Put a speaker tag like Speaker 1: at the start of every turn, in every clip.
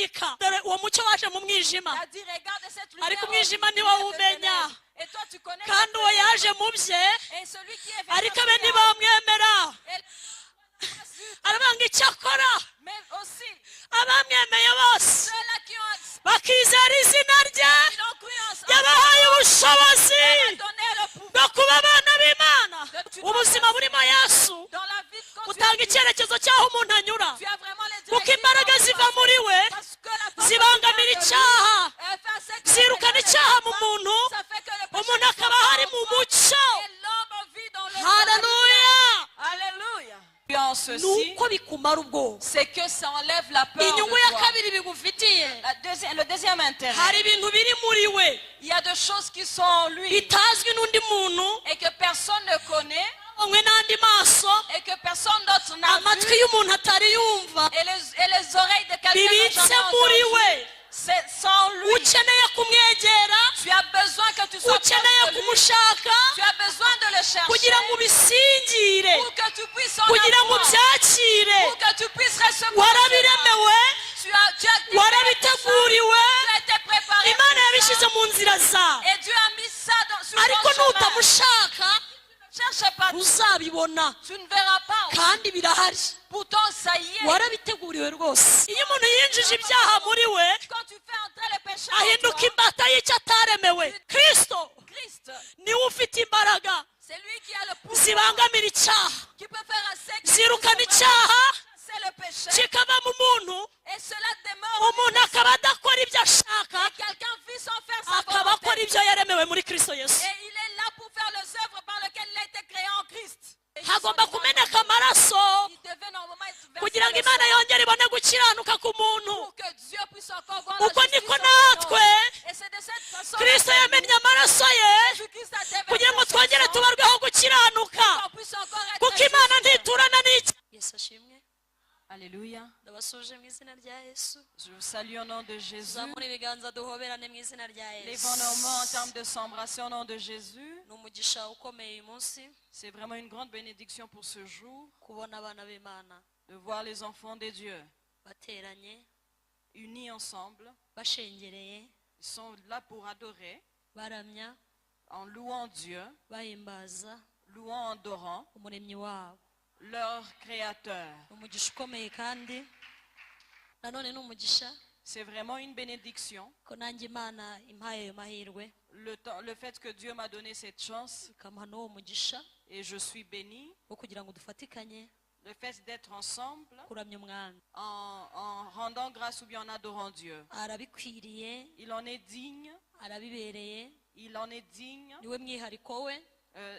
Speaker 1: kumurika dore uwo mucyo waje mu mwijima ariko umwijima ntiwawumenya kandi uwo yaje mu bye ariko abe ntibamwemera arabanga icyo akora abamwemeye bose bakizera izina rye yabahaye ubushobozi bwo kuba abana b'Imana. Ubuzima burimo Yesu utanga icyerekezo cy'aho umuntu anyura kuko imbaraga ziva muri we zibangamira icyaha zirukana icyaha mu muntu umuntu akaba hari mu mucyo. Haleluya. Nuko bikumara ubwo
Speaker 2: C'est que ça enlève la peur de
Speaker 1: inyungu ya
Speaker 2: toi.
Speaker 1: kabiri bigufitiye
Speaker 2: Le deuxième intérêt,
Speaker 1: hari ibintu biri muri we
Speaker 2: il y a des choses qui sont en lui
Speaker 1: bitazwi n'undi muntu
Speaker 2: et que personne ne connaît
Speaker 1: umwe n'andi maso
Speaker 2: et que personne d'autre n'a
Speaker 1: amatwi
Speaker 2: vu
Speaker 1: y'umuntu atari yumva
Speaker 2: et les oreilles de quelqu'un n'a
Speaker 1: bibitse
Speaker 2: jamais
Speaker 1: muri
Speaker 2: entendu.
Speaker 1: we.
Speaker 2: C'est sans lui.
Speaker 1: Ukeneye kumwegera
Speaker 2: Tu as besoin que tu sois proche
Speaker 1: ukeneye
Speaker 2: de lui.
Speaker 1: kumushaka
Speaker 2: Tu as besoin de le chercher
Speaker 1: kugira ngo ubisingire
Speaker 2: pour que tu puisses en
Speaker 1: kugira ngo
Speaker 2: avoir,
Speaker 1: ubyakire.
Speaker 2: pour que tu puisses recevoir.
Speaker 1: Warabiremewe
Speaker 2: Tu as été
Speaker 1: warabiteguriwe
Speaker 2: préparé
Speaker 1: Imana
Speaker 2: pour
Speaker 1: yabishyize
Speaker 2: ça.
Speaker 1: mu nzira zawe
Speaker 2: Et Dieu a mis ça sur
Speaker 1: ariko
Speaker 2: ton chemin.
Speaker 1: nutamushaka
Speaker 2: Cherche pas,
Speaker 1: uzabibona
Speaker 2: tu ne verras pas.
Speaker 1: kandi birahari
Speaker 2: Pourtant, ça y est.
Speaker 1: warabiteguriwe rwose. Iyo umuntu yinjije ibyaha muri we
Speaker 2: Quand tu fais entrer le péché en
Speaker 1: ahinduka
Speaker 2: toi,
Speaker 1: imbata y'icyo ataremewe. Kristo
Speaker 2: Christ,
Speaker 1: niwe ufite imbaraga
Speaker 2: c'est lui qui a le pouvoir,
Speaker 1: zibangamira icyaha
Speaker 2: qui peut faire un secret,
Speaker 1: zirukana icyaha
Speaker 2: c'est le péché.
Speaker 1: kikava mu muntu
Speaker 2: Et cela demeure.
Speaker 1: umuntu akaba adakora ibyo ashaka
Speaker 2: Et quelqu'un vit sans faire sa
Speaker 1: akaba akora
Speaker 2: volonté.
Speaker 1: ibyo yaremewe muri Kristo Yesu.
Speaker 2: Et il est là pour faire les œuvres par lesquelles il a été créé en Christ.
Speaker 1: hagomba kumeneka amaraso
Speaker 2: Il devait normalement être versé
Speaker 1: kugira ngo
Speaker 2: le
Speaker 1: Imana
Speaker 2: sang
Speaker 1: yongere ibone gukiranuka ku muntu.
Speaker 2: pour que Dieu puisse encore voir
Speaker 1: Uko
Speaker 2: la justice
Speaker 1: niko
Speaker 2: en nous.
Speaker 1: natwe
Speaker 2: Et c'est de cette façon
Speaker 1: Kristo yamennye amaraso ye
Speaker 2: Jésus-Christ a déversé
Speaker 1: kugira ngo
Speaker 2: son
Speaker 1: twongere
Speaker 2: sang
Speaker 1: tubarweho gukiranuka
Speaker 2: pour qu'on puisse encore être
Speaker 1: kuko Imana
Speaker 2: justifié.
Speaker 1: ntiturana n'iki. Yesu ashimwe.
Speaker 2: Alléluia.
Speaker 1: Ndabasuje mu izina rya Yesu.
Speaker 2: Je vous salue au nom de Jésus.
Speaker 1: Zamura ibiganza duhoberane mu izina rya Yesu.
Speaker 2: Levons nos mains en termes de s'embrasser au nom de Jésus.
Speaker 1: Ni umugisha ukomeye uyu munsi
Speaker 2: C'est vraiment une grande bénédiction pour ce jour
Speaker 1: kubona abana b'Imana
Speaker 2: de voir les enfants de Dieu
Speaker 1: bateranye
Speaker 2: unis ensemble.
Speaker 1: bashengereye
Speaker 2: Ils sont là pour adorer
Speaker 1: baramya
Speaker 2: en louant Dieu,
Speaker 1: bahimbaza
Speaker 2: louant, adorant
Speaker 1: umuremyi wabo.
Speaker 2: leur Créateur.
Speaker 1: Ni umugisha ukomeye kandi nanone ni umugisha
Speaker 2: C'est vraiment une bénédiction.
Speaker 1: ko nanjye Imana impaye ayo mahirwe
Speaker 2: Le fait que Dieu m'a donné cette chance
Speaker 1: ikamuha n'uwo mugisha
Speaker 2: et je suis béni.
Speaker 1: wo kugira ngo dufatikanye
Speaker 2: Le fait d'être ensemble
Speaker 1: kuramya umwami.
Speaker 2: en rendant grâce ou bien en adorant Dieu.
Speaker 1: Arabikwiriye,
Speaker 2: Il en est digne.
Speaker 1: arabibereye,
Speaker 2: Il en est digne.
Speaker 1: niwe mwihariko we,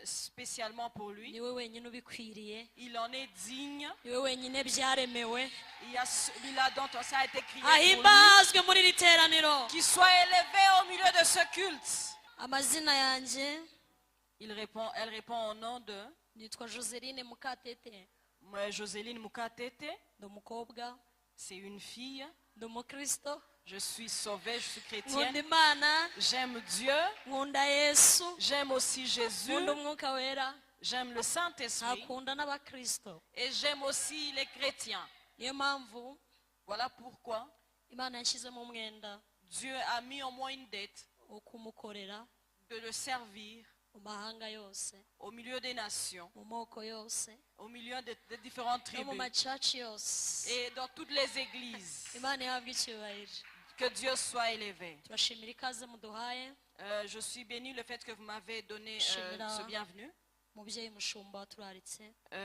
Speaker 2: Spécialement pour lui.
Speaker 1: niwe wenyine ubikwiriye,
Speaker 2: Il en est digne.
Speaker 1: niwe wenyine byaremewe.
Speaker 2: Il y a celui-là dont ça a été crié pour
Speaker 1: Ahimbazwe muri iri teraniro.
Speaker 2: lui. Qu'il soit élevé au milieu de ce culte.
Speaker 1: Amazina yanjye
Speaker 2: Elle répond au nom de
Speaker 1: nitwa Joseline Mukatete.
Speaker 2: Joséline Mukatete.
Speaker 1: Ndi umukobwa,
Speaker 2: C'est une fille.
Speaker 1: ndi umukristo,
Speaker 2: Je suis sauvée, je suis
Speaker 1: nkunda
Speaker 2: chrétienne.
Speaker 1: Imana,
Speaker 2: J'aime Dieu.
Speaker 1: nkunda Yesu,
Speaker 2: J'aime aussi Jésus.
Speaker 1: nkunda umwuka wera,
Speaker 2: J'aime le Saint-Esprit.
Speaker 1: nkakunda n'abakristo.
Speaker 2: Et j'aime aussi les chrétiens.
Speaker 1: Niyo mpamvu
Speaker 2: Voilà pourquoi
Speaker 1: Imana yashyizemo umwenda
Speaker 2: Dieu a mis en moi une dette
Speaker 1: wo kumukorera
Speaker 2: de le servir
Speaker 1: mu mahanga yose,
Speaker 2: au milieu des nations,
Speaker 1: mu moko yose,
Speaker 2: au milieu des différentes
Speaker 1: no mu
Speaker 2: tribus
Speaker 1: macaci yose.
Speaker 2: et dans toutes les églises.
Speaker 1: Imana ihabwe icyubahiro.
Speaker 2: Que Dieu soit élevé.
Speaker 1: Turashimira ikaze muduhaye,
Speaker 2: Je suis béni le fait que vous m'avez donné
Speaker 1: Shimira.
Speaker 2: ce bienvenu.
Speaker 1: mubyeyi mushumba waturaritse,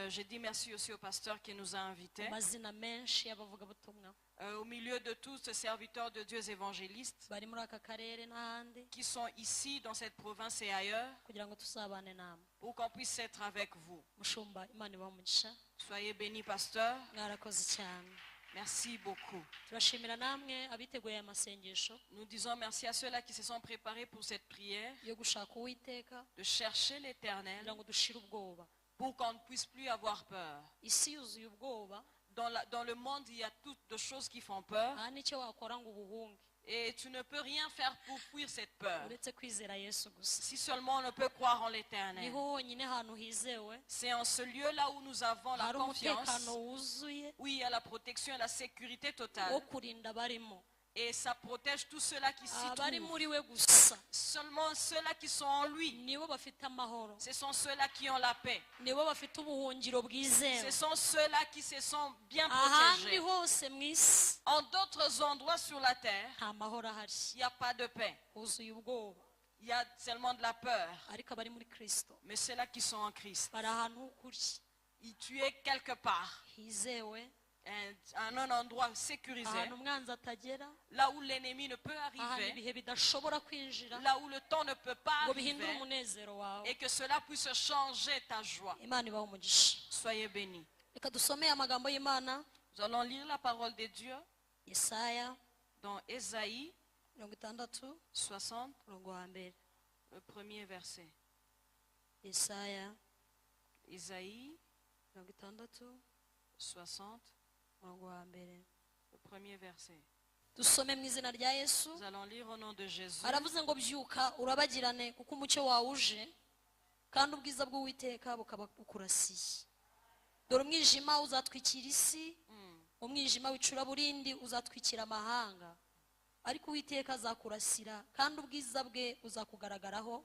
Speaker 2: Je dis merci aussi au pasteur qui nous a invités.
Speaker 1: amazina menshi y'abavugabutumwa
Speaker 2: Au milieu de tous ces serviteurs de Dieu évangélistes
Speaker 1: bari muri aka karere n'ahandi,
Speaker 2: qui sont ici dans cette province et ailleurs
Speaker 1: kugira ngo tuzabane namwe.
Speaker 2: pour qu'on puisse être avec vous.
Speaker 1: Mushumba, Imana ibahe umugisha,
Speaker 2: Soyez bénis, pasteur.
Speaker 1: mwarakoze cyane.
Speaker 2: Merci beaucoup.
Speaker 1: Turashimira namwe abiteguye aya masengesho
Speaker 2: Nous disons merci à ceux-là qui se sont préparés pour cette prière,
Speaker 1: yo gushaka Uwiteka
Speaker 2: de chercher l'Éternel
Speaker 1: kugira ngo dushire ubwoba.
Speaker 2: pour qu'on ne puisse plus avoir peur.
Speaker 1: Isi yuzuye ubwoba,
Speaker 2: Dans le monde, il y a toutes de choses qui font peur.
Speaker 1: nta n'icyo wakora ngo ubuhunge.
Speaker 2: Et tu ne peux rien faire pour fuir cette peur.
Speaker 1: uretse kwizera yesu gusa.
Speaker 2: Si seulement on ne peut croire en l'éternel.
Speaker 1: Niho honyine hantu hizewe
Speaker 2: C'est en ce lieu-là où nous avons la
Speaker 1: hari
Speaker 2: confiance,
Speaker 1: umutekano wuzuye
Speaker 2: où il y a la protection et la sécurité
Speaker 1: wo
Speaker 2: totale.
Speaker 1: kurinda abarimo.
Speaker 2: Et ça protège tous ceux-là qui s'y
Speaker 1: abari
Speaker 2: trouvent.
Speaker 1: muri we gusa
Speaker 2: Seulement ceux-là qui sont en lui.
Speaker 1: nibo bafite amahoro,
Speaker 2: Ce sont ceux-là qui ont la paix.
Speaker 1: nibo bafite ubuhungiro
Speaker 2: Ce
Speaker 1: bwizewe.
Speaker 2: sont ceux-là qui se sont bien
Speaker 1: ahandi
Speaker 2: protégés.
Speaker 1: hose mu isi
Speaker 2: En d'autres endroits sur la terre,
Speaker 1: nta mahoro ahari,
Speaker 2: il n'y a pas de paix.
Speaker 1: huzuye ubwoba.
Speaker 2: Il y a seulement de la peur.
Speaker 1: ariko abari muri kristo
Speaker 2: Mais ceux-là qui sont en Christ,
Speaker 1: bari ahantu h'ukuri
Speaker 2: tu es quelque part,
Speaker 1: hizewe,
Speaker 2: en un endroit sécurisé,
Speaker 1: ahantu umwanzi atagera,
Speaker 2: là où l'ennemi ne peut
Speaker 1: ahantu
Speaker 2: arriver,
Speaker 1: ibihe bidashobora kwinjira
Speaker 2: là où le temps ne peut pas
Speaker 1: ngo bihindure
Speaker 2: arriver,
Speaker 1: umunezero wawe.
Speaker 2: et que cela puisse changer ta joie.
Speaker 1: imana ibaha umugisha.
Speaker 2: Soyez bénis.
Speaker 1: reka dusome amagambo y'imana.
Speaker 2: Nous allons lire la parole de Dieu
Speaker 1: yesaya
Speaker 2: dans Ésaïe
Speaker 1: 60
Speaker 2: 60,
Speaker 1: umurongo wa mbere.
Speaker 2: le premier verset.
Speaker 1: yesaya
Speaker 2: Ésaïe
Speaker 1: 60
Speaker 2: 60,
Speaker 1: umurongo wa mbere.
Speaker 2: le premier verset.
Speaker 1: dusome mu izina rya yesu.
Speaker 2: Nous allons lire au nom de Jésus.
Speaker 1: aravuze ngo byuka urabagirane kuko umucyo wawe uje kandi ubwiza bw'uwiteka bukaba bukurasiye. dore umwijima uzatwikira isi, umwijima w'icuraburindi uzatwikira amahanga, ariko uwiteka azakurasira kandi ubwiza bwe buzakugaragaraho.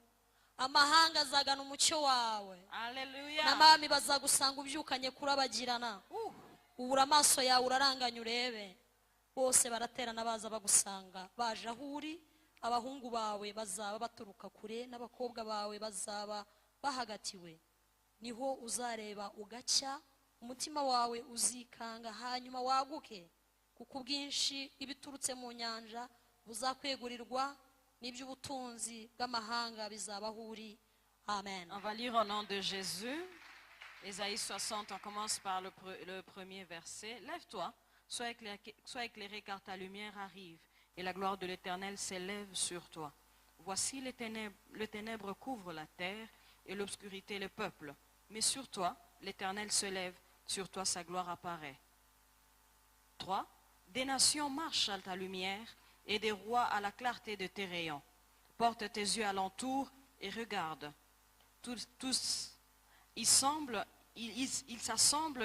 Speaker 1: amahanga azagana umucyo wawe,
Speaker 2: Alléluia.
Speaker 1: n'abami bazagusanga ubyukanye kurabagirana. ubura amaso yawe uraranganya urebe, bose baraterana baza bagusanga baje aho uri. abahungu bawe bazaba baturuka kure n'abakobwa bawe bazaba bahagatiwe. niho uzareba ugacya, umutima wawe uzikanga hanyuma waguke, kuko ubwinshi ibiturutse mu nyanja buzakwegurirwa n'iby'ubutunzi bw'amahanga bizaba aho uri. amen.
Speaker 2: On va lire au nom de Jésus. Ésaïe 60, on commence par le premier verset. Lève-toi, sois éclairé car ta lumière arrive et la gloire de l'Éternel s'élève sur toi. Voici les ténèbres couvrent la terre et l'obscurité le peuple. Mais sur toi, l'Éternel se lève, sur toi sa gloire apparaît. 3. Des nations marchent à ta lumière et des rois à la clarté de tes rayons. Porte tes yeux alentour et regarde. Tous ils s'assemblent,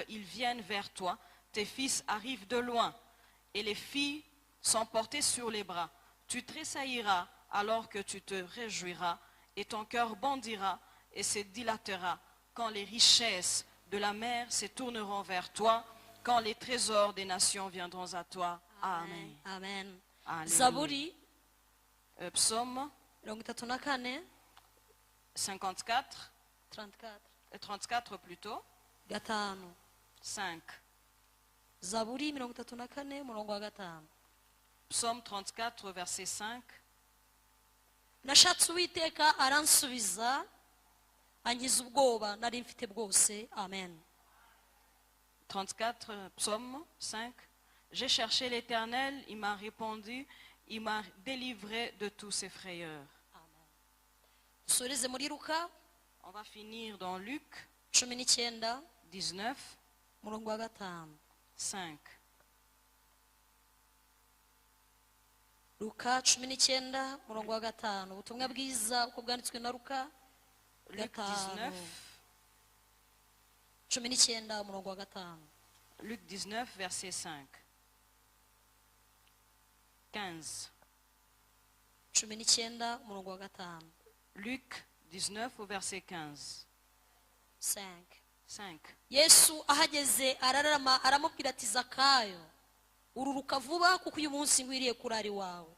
Speaker 2: ils viennent vers toi. Tes fils arrivent de loin et les filles sont portées sur les bras. Tu tressailliras alors que tu te réjouiras et ton cœur bondira et se dilatera quand les richesses de la mer se tourneront vers toi, quand les trésors des nations viendront à toi. Amen.
Speaker 1: amen.
Speaker 2: Alléluia.
Speaker 1: zaburi
Speaker 2: Psaume
Speaker 1: 34
Speaker 2: 54, 34 plutôt,
Speaker 1: gatanu.
Speaker 2: 5.
Speaker 1: zaburi 34 umurongo wa gatanu.
Speaker 2: Psaume 34, verset 5.
Speaker 1: nashatse uwiteka aransubiza, ankiza ubwoba nari mfite bwose. amen.
Speaker 2: 34, psaume 5. J'ai cherché l'Éternel, il m'a répondu, il m'a délivré de tous ses frayeurs.
Speaker 1: dusoreze muri luka
Speaker 2: On va finir dans Luc
Speaker 1: 19
Speaker 2: 19,
Speaker 1: umurongo wa gatanu.
Speaker 2: 5.
Speaker 1: luka 19 umurongo wa gatanu. ubutumwa bwiza uko bwanditswe na luka
Speaker 2: Luc
Speaker 1: gatanu 19 umurongo wa gatanu.
Speaker 2: Luc 19, verset 5. 15.
Speaker 1: 19 umurongo wa gatanu.
Speaker 2: Luc 19, au verset 15. 5.
Speaker 1: yesu ahageze ararama aramubwira ati zakayo, ururuka vuba kuko uyu munsi nkwiriye kurara iwawe.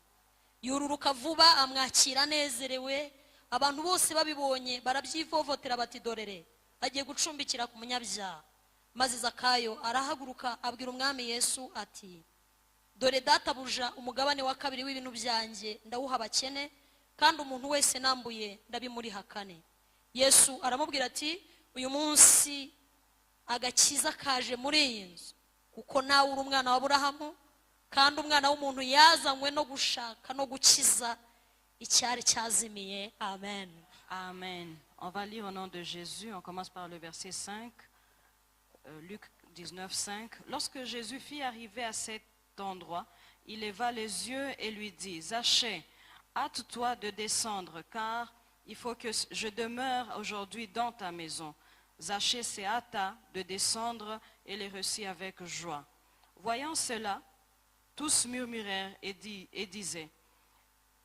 Speaker 1: yururuka vuba amwakira anezerewe. abantu bose babibonye barabyivovotera bati dorere agiye gucumbikira ku munyabyaha. maze zakayo arahaguruka abwira umwami yesu ati, dore databuja umugabane wa kabiri w'ibintu byanjye ndawuha abakene, kandi umuntu wese nambuye ndabimuriha kane. yesu aramubwira ati, uyu munsi agakiza kaje muri iyi nzu, kuko nawe uri umwana wa Aburahamu, kandi umwana w'umuntu yazanywe no gushaka no gukiza icyari cyazimiye. amen.
Speaker 2: Amen. On va lire au nom de Jésus. On commence par le verset 5. Luc 19, 5. Lorsque Jésus fit arriver à cet endroit, il leva les yeux et lui dit, Zachée, hâte-toi de descendre, car il faut que je demeure aujourd'hui dans ta maison. Zachée se hâta de descendre et les reçut avec joie. Voyant cela, tous murmurèrent et disaient,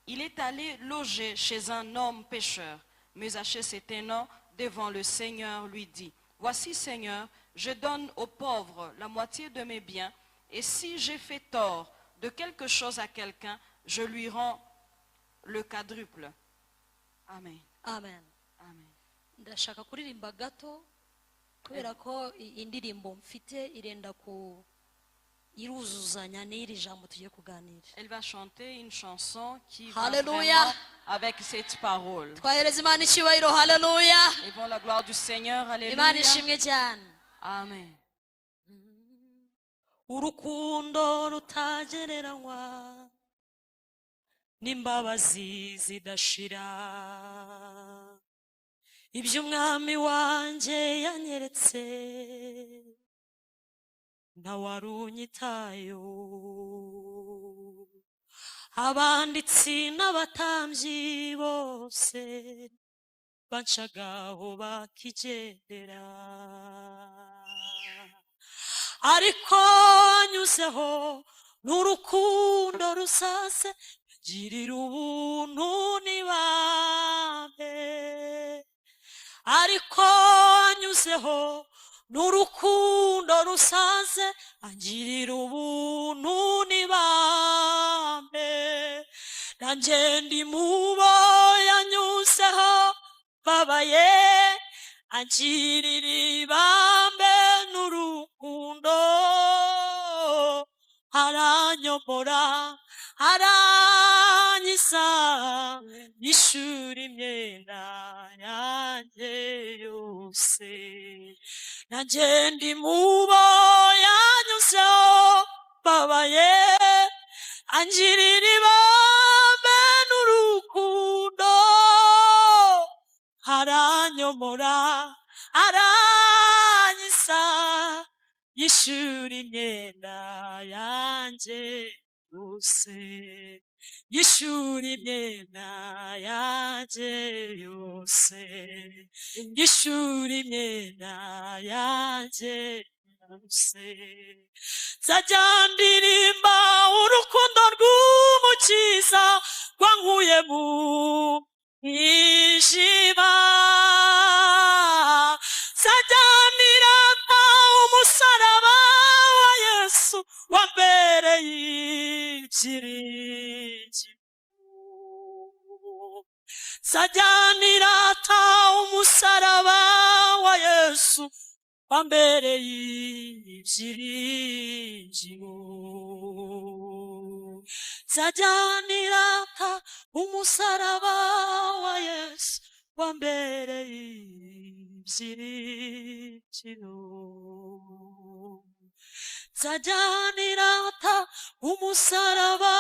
Speaker 2: il est allé loger chez un homme pécheur. Mais Zachée s'éteignant devant le Seigneur lui dit, voici Seigneur, je donne aux pauvres la moitié de mes biens, et si j'ai fait tort de quelque chose à quelqu'un, je lui rends le quadruple. Amen.
Speaker 1: Amen.
Speaker 2: Amen.
Speaker 1: Ndashaka kuririmba gato kubera ko indirimbo mfite irenda ku iruzuzanya n'iri jambo tugiye kuganira.
Speaker 2: Elle va chanter une chanson qui va
Speaker 1: Hallelujah.
Speaker 2: vraiment avec cette parole.
Speaker 1: Twahereza Imana icyubahiro. Hallelujah.
Speaker 2: Et bon, la gloire du Seigneur.
Speaker 1: Imana
Speaker 2: Alléluia.
Speaker 1: ishimwe cyane.
Speaker 2: Amen.
Speaker 1: Urukundo rutagereranywa n'imbabazi zidashira, ibyo umwami wanjye yanyeretse ntawarunyitayo. Abanditsi n'abatambyi bose banshagaho bakigendera, ariko anyuzeho n'urukundo rusase, girira ubuntu nibambe. Ariko anyuzeho n'urukundo rusaze, angirira ubuntu nibambe. Nanjye ndi mubo yanyuzeho babaye, angirira ibambe n'urukundo. Aranyobora aranyisa, yishura imyenda yanjye yose. Nanjye ndi mubo yanyuzeho babaye, angirira ibambe n'urukundo. Aranyomora aranyisa, yishura imyenda yanjye yose. Yishura imyenda yanjye yose. Yishura imyenda yanjye yose. Nzajya ndirimba urukundo rw'umukiza rwankuye mu mwijima. Nzajya ndirata umusaraba wa Yesu wambereye ibyiringiro. Nzajya ndirata umusaraba wa Yesu wambereye ibyiringiro. Nzajya ndirata umusaraba wa Yesu wambereye ibyiringiro. Nzajya ndirata umusaraba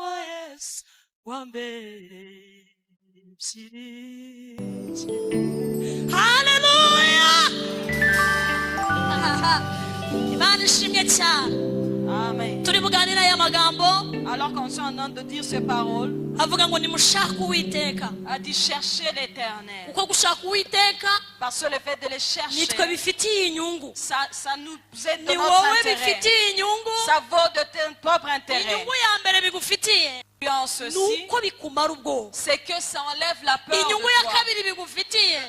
Speaker 1: wa Yesu wambereye ibyiringiro. Hallelujah. Imana ishimwe cyane.
Speaker 2: Amen.
Speaker 1: Turi buganira aya magambo.
Speaker 2: Alors qu'on est en train de dire ces paroles,
Speaker 1: Avuga ngo nimushake Uwiteka.
Speaker 2: a dit chercher l'Éternel.
Speaker 1: Uko gushaka Uwiteka
Speaker 2: Parce que le fait de les chercher,
Speaker 1: nitwe bifitiye inyungu.
Speaker 2: ça nous aide de
Speaker 1: Ni
Speaker 2: notre
Speaker 1: wowe
Speaker 2: intérêt.
Speaker 1: bifitiye inyungu.
Speaker 2: Ça vaut de ton propre intérêt.
Speaker 1: Inyungu ya mbere bigufitiye
Speaker 2: En ceci,
Speaker 1: nuko bikumara ubwoba.
Speaker 2: c'est que ça enlève la peur
Speaker 1: Inyungu ya
Speaker 2: de toi.
Speaker 1: kabiri bigufitiye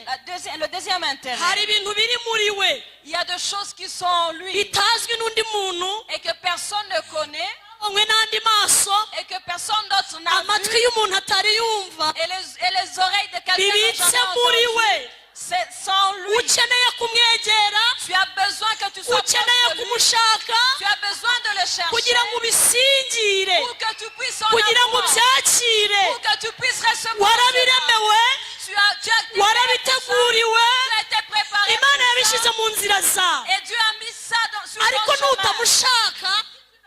Speaker 2: Le deuxième intérêt,
Speaker 1: hari ibintu biri muri we
Speaker 2: il y a des choses qui sont en lui
Speaker 1: bitazwi n'undi muntu,
Speaker 2: et que personne ne connaît
Speaker 1: umwe n'andi maso,
Speaker 2: et que personne d'autre n'a vu
Speaker 1: amatwi y'umuntu atari yumva,
Speaker 2: et les oreilles de quelqu'un
Speaker 1: bibitse
Speaker 2: d'autre n'a
Speaker 1: muri
Speaker 2: entendu.
Speaker 1: we.
Speaker 2: C'est sans lui.
Speaker 1: Ukeneye kumwegera,
Speaker 2: Tu as besoin que tu sois proche
Speaker 1: ukeneye
Speaker 2: de lui.
Speaker 1: kumushaka
Speaker 2: Tu as besoin de le chercher
Speaker 1: kugira ngo ubisingire,
Speaker 2: pour que tu puisses en
Speaker 1: kugira ngo
Speaker 2: avoir,
Speaker 1: ubyakire.
Speaker 2: pour que tu puisses recevoir.
Speaker 1: Warabiremewe,
Speaker 2: Tu as
Speaker 1: warabiteguriwe,
Speaker 2: été préparé
Speaker 1: Imana
Speaker 2: pour
Speaker 1: yabishyize
Speaker 2: ça.
Speaker 1: mu nzira zawe.
Speaker 2: Et Dieu a mis ça sur
Speaker 1: Ariko
Speaker 2: ton chemin.
Speaker 1: nutamushaka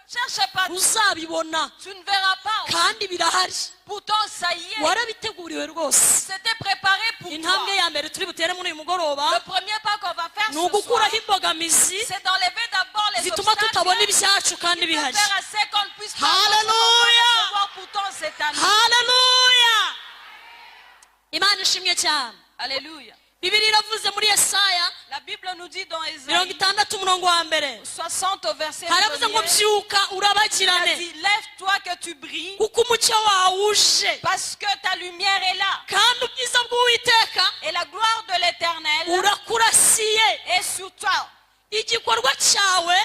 Speaker 2: Cherche pas,
Speaker 1: uzabibona,
Speaker 2: tu ne verras pas.
Speaker 1: kandi birahari.
Speaker 2: Pourtant, ça y est.
Speaker 1: Warabiteguriwe rwose.
Speaker 2: C'était préparé pour
Speaker 1: Intambwe
Speaker 2: toi.
Speaker 1: ya mbere turi butere muri uyu mugoroba
Speaker 2: Le premier pas qu'on va faire
Speaker 1: ni
Speaker 2: ce soir,
Speaker 1: ugukuraho imbogamizi
Speaker 2: c'est d'enlever d'abord les
Speaker 1: zituma
Speaker 2: obstacles
Speaker 1: tutabona ibyacu kandi
Speaker 2: qui peuvent
Speaker 1: bihari.
Speaker 2: faire assez qu'on ne puisse pas
Speaker 1: Hallelujah.
Speaker 2: recevoir pourtant cette année.
Speaker 1: Hallelujah. Imana ishimwe cyane.
Speaker 2: Alléluia.
Speaker 1: Bibiliya iravuze muri Yesaya
Speaker 2: La Bible nous dit dans Ésaïe
Speaker 1: 60 umurongo wa mbere
Speaker 2: 60 au verset
Speaker 1: haravuze ngo
Speaker 2: 1,
Speaker 1: byuka
Speaker 2: il a
Speaker 1: urabagirane
Speaker 2: dit, lève-toi que tu brilles,
Speaker 1: kuko umucyo wawe uje
Speaker 2: parce que ta lumière est là.
Speaker 1: kandi ubwiza bw'Uwiteka
Speaker 2: Et la gloire de l'Éternel
Speaker 1: urakurasiye.
Speaker 2: est sur toi.
Speaker 1: Igikorwa cyawe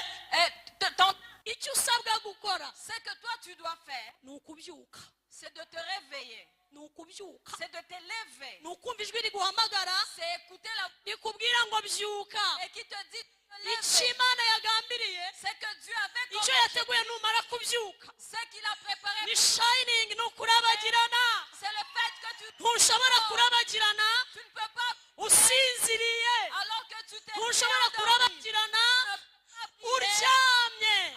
Speaker 2: Ton-
Speaker 1: icyo usabwa gukora
Speaker 2: Ce que toi tu dois faire,
Speaker 1: ni ukubyuka,
Speaker 2: c'est de te réveiller,
Speaker 1: ni ukubyuka,
Speaker 2: c'est de te lever,
Speaker 1: ni ukumva ijwi riguhamagara
Speaker 2: c'est écouter la voix
Speaker 1: rikubwira ngo byuka.
Speaker 2: et qui te dit de te
Speaker 1: Icyo
Speaker 2: lever.
Speaker 1: Imana yagambiriye,
Speaker 2: C'est que Dieu avait
Speaker 1: icyo
Speaker 2: commencé,
Speaker 1: yateguye numara kubyuka
Speaker 2: ce qu'il a préparé,
Speaker 1: ni shining, ni ukurabagirana.
Speaker 2: c'est le fait que tu
Speaker 1: Ntushobora kurabagirana
Speaker 2: ne peux pas,
Speaker 1: usinziriye,
Speaker 2: alors que tu t'es
Speaker 1: ntushobora
Speaker 2: endormi,
Speaker 1: kurabagirana uryamye.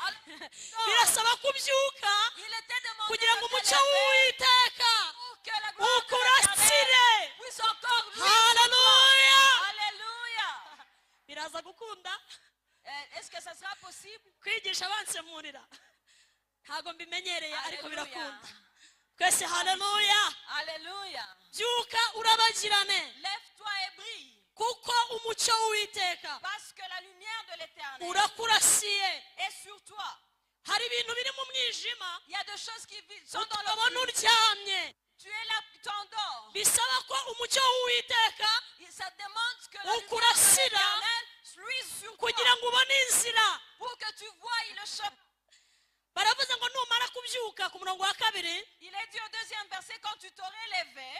Speaker 1: Birasaba kubyuka
Speaker 2: il était demandé
Speaker 1: kugira ngo
Speaker 2: de te
Speaker 1: umucyo
Speaker 2: lever
Speaker 1: w'Uwiteka
Speaker 2: pour que la gloire de
Speaker 1: ukurasire.
Speaker 2: l'Éternel puisse encore luire sur toi.
Speaker 1: Hallelujah.
Speaker 2: Alléluia.
Speaker 1: Biraza gukunda
Speaker 2: Est-ce que ça sera possible?
Speaker 1: kwigisha bansemurira, ntabwo mbimenyereye ariko
Speaker 2: Alléluia.
Speaker 1: birakunda twese. Hallelujah.
Speaker 2: Alléluia.
Speaker 1: byuka urabagirane
Speaker 2: Lève-toi et brille,
Speaker 1: kuko umucyo w'Uwiteka
Speaker 2: parce que la lumière de l'Éternel
Speaker 1: urakurasiye.
Speaker 2: est sur toi.
Speaker 1: Hari ibintu biri mu mwijima
Speaker 2: Il y a des choses qui sont dans
Speaker 1: utabona
Speaker 2: l'obscurité.
Speaker 1: uryamye,
Speaker 2: Tu es là, tu t'endors.
Speaker 1: bisaba ko umucyo w'Uwiteka
Speaker 2: Ça demande que la lumière de
Speaker 1: ukurasira
Speaker 2: l'Éternel luise sur toi
Speaker 1: kugira ngo ubone inzira.
Speaker 2: pour que tu voies le chemin.
Speaker 1: Baravuze ngo numara kubyuka, ku murongo wa kabiri,
Speaker 2: Il est dit au deuxième verset, quand tu t'aurais levé,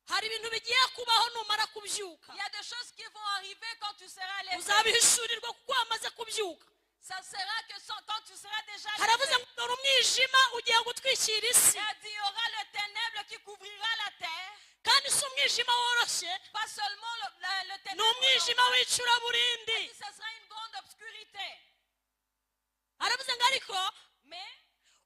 Speaker 1: hari ibintu bigiye kubaho numara kubyuka.
Speaker 2: il y a des choses qui vont arriver quand tu seras levé.
Speaker 1: Uzabihishurirwa kuko wamaze kubyuka.
Speaker 2: Ça sera que quand tu seras déjà
Speaker 1: Haravuze
Speaker 2: levé.
Speaker 1: ngo dore umwijima ugiye gutwikira isi,
Speaker 2: Il a dit, il y aura le ténèbre qui couvrira la terre.
Speaker 1: kandi si umwijima woroshye,
Speaker 2: Pas seulement le
Speaker 1: ni
Speaker 2: ténèbre.
Speaker 1: umwijima
Speaker 2: Il
Speaker 1: w'icuraburindi.
Speaker 2: dit, ce sera une grande obscurité.
Speaker 1: Haravuze ngo ariko
Speaker 2: Mais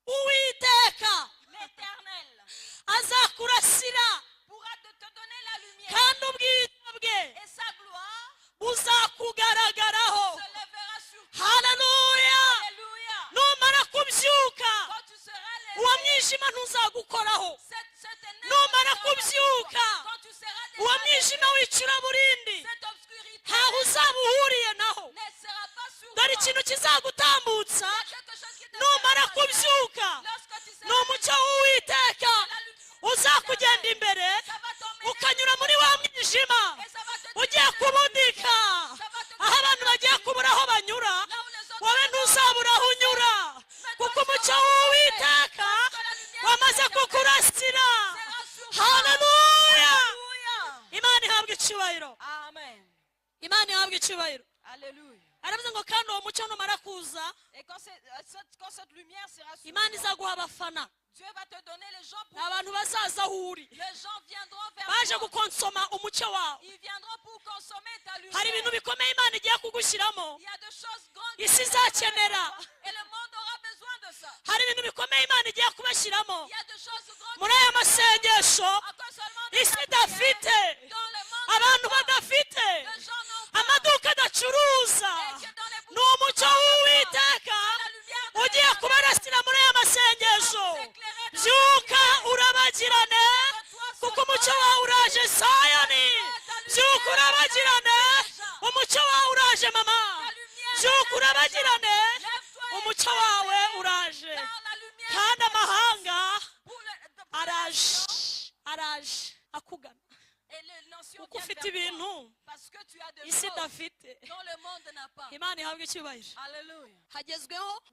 Speaker 1: Uwiteka
Speaker 2: l'Éternel
Speaker 1: azakurasira
Speaker 2: pourra te donner la lumière.
Speaker 1: kandi ubwiza bwe
Speaker 2: Et sa gloire
Speaker 1: buzakugaragaraho.
Speaker 2: se lèvera sur toi.
Speaker 1: Haleluya.
Speaker 2: Alléluia.
Speaker 1: Numara kubyuka
Speaker 2: Quand tu seras
Speaker 1: uwo
Speaker 2: levé,
Speaker 1: mwijima ntuzagukoraho.
Speaker 2: cette ténèbre
Speaker 1: Numara
Speaker 2: sera sur toi.
Speaker 1: kubyuka
Speaker 2: Quand tu seras
Speaker 1: uwo
Speaker 2: déjà levé,
Speaker 1: mwijima w'icuraburindi
Speaker 2: cette obscurité
Speaker 1: ntaho uzaba uhuriye naho.
Speaker 2: ne sera pas sur
Speaker 1: Dore
Speaker 2: toi.
Speaker 1: ikintu kizagutambutsa
Speaker 2: Il y a quelque chose qui te
Speaker 1: numara
Speaker 2: fera passer.
Speaker 1: kubyuka,
Speaker 2: Lorsque tu
Speaker 1: ni
Speaker 2: seras
Speaker 1: umucyo w'Uwiteka
Speaker 2: la lumière,
Speaker 1: uzakugenda imbere,
Speaker 2: ça va t'emmener
Speaker 1: ukanyura muri wa mwijima
Speaker 2: et ça va te
Speaker 1: ugiye kubudika, aho abantu bagiye kubura aho banyura,
Speaker 2: là où les autres
Speaker 1: wowe ntuzabura aho unyura, kuko umucyo w'Uwiteka wamaze kukurasira.
Speaker 2: sera sur toi.
Speaker 1: Haleluya.
Speaker 2: Alléluia.
Speaker 1: Imana ihabwa icyubahiro,
Speaker 2: Amen.
Speaker 1: Imana ihabwa icyubahiro.
Speaker 2: Alléluia.
Speaker 1: Aravuze ngo kandi uwo mucyo numara kuza,
Speaker 2: Et quand cette lumière sera sur
Speaker 1: Imana
Speaker 2: toi,
Speaker 1: izaguha abafana.
Speaker 2: Dieu va te donner les gens
Speaker 1: Ni
Speaker 2: pour
Speaker 1: abantu bazaza aho uri,
Speaker 2: les gens viendront vers
Speaker 1: baje
Speaker 2: toi.
Speaker 1: gukonsoma umucyo wawe.
Speaker 2: Ils viendront pour consommer ta lumière.
Speaker 1: Hari ibintu bikomeye Imana igiye kugushyiramo,
Speaker 2: Il y a des choses grandes
Speaker 1: isi
Speaker 2: qui vont
Speaker 1: izakenera.
Speaker 2: faire et le monde aura besoin de ça.
Speaker 1: Hari ibintu bikomeye Imana igiye kubashyiramo
Speaker 2: Il y a des choses grandes
Speaker 1: muri aya masengesho
Speaker 2: encore seulement de
Speaker 1: isi
Speaker 2: ta
Speaker 1: idafite,
Speaker 2: prière, dans le monde
Speaker 1: abantu
Speaker 2: pas.
Speaker 1: badafite,
Speaker 2: Les gens n'ont pas.
Speaker 1: amaduka adacuruza.
Speaker 2: Et que dans les
Speaker 1: Ni umucyo w'Uwiteka ugiye kubarasira muri aya masengesho. Byuka urabagirane kuko umucyo wawe uraje Sayoni. Byuka urabagirane, umucyo wawe uraje mama. Byuka urabagirane, umucyo wawe uraje, kandi amahanga araje, araje akugana
Speaker 2: Et les nations
Speaker 1: kuko
Speaker 2: viennent
Speaker 1: ufite
Speaker 2: vers toi.
Speaker 1: ibintu
Speaker 2: Parce que tu as des
Speaker 1: isi
Speaker 2: choses
Speaker 1: idafite.
Speaker 2: dont le monde n'a pas.
Speaker 1: Imana ihabwa icyubahiro.
Speaker 2: Alléluia.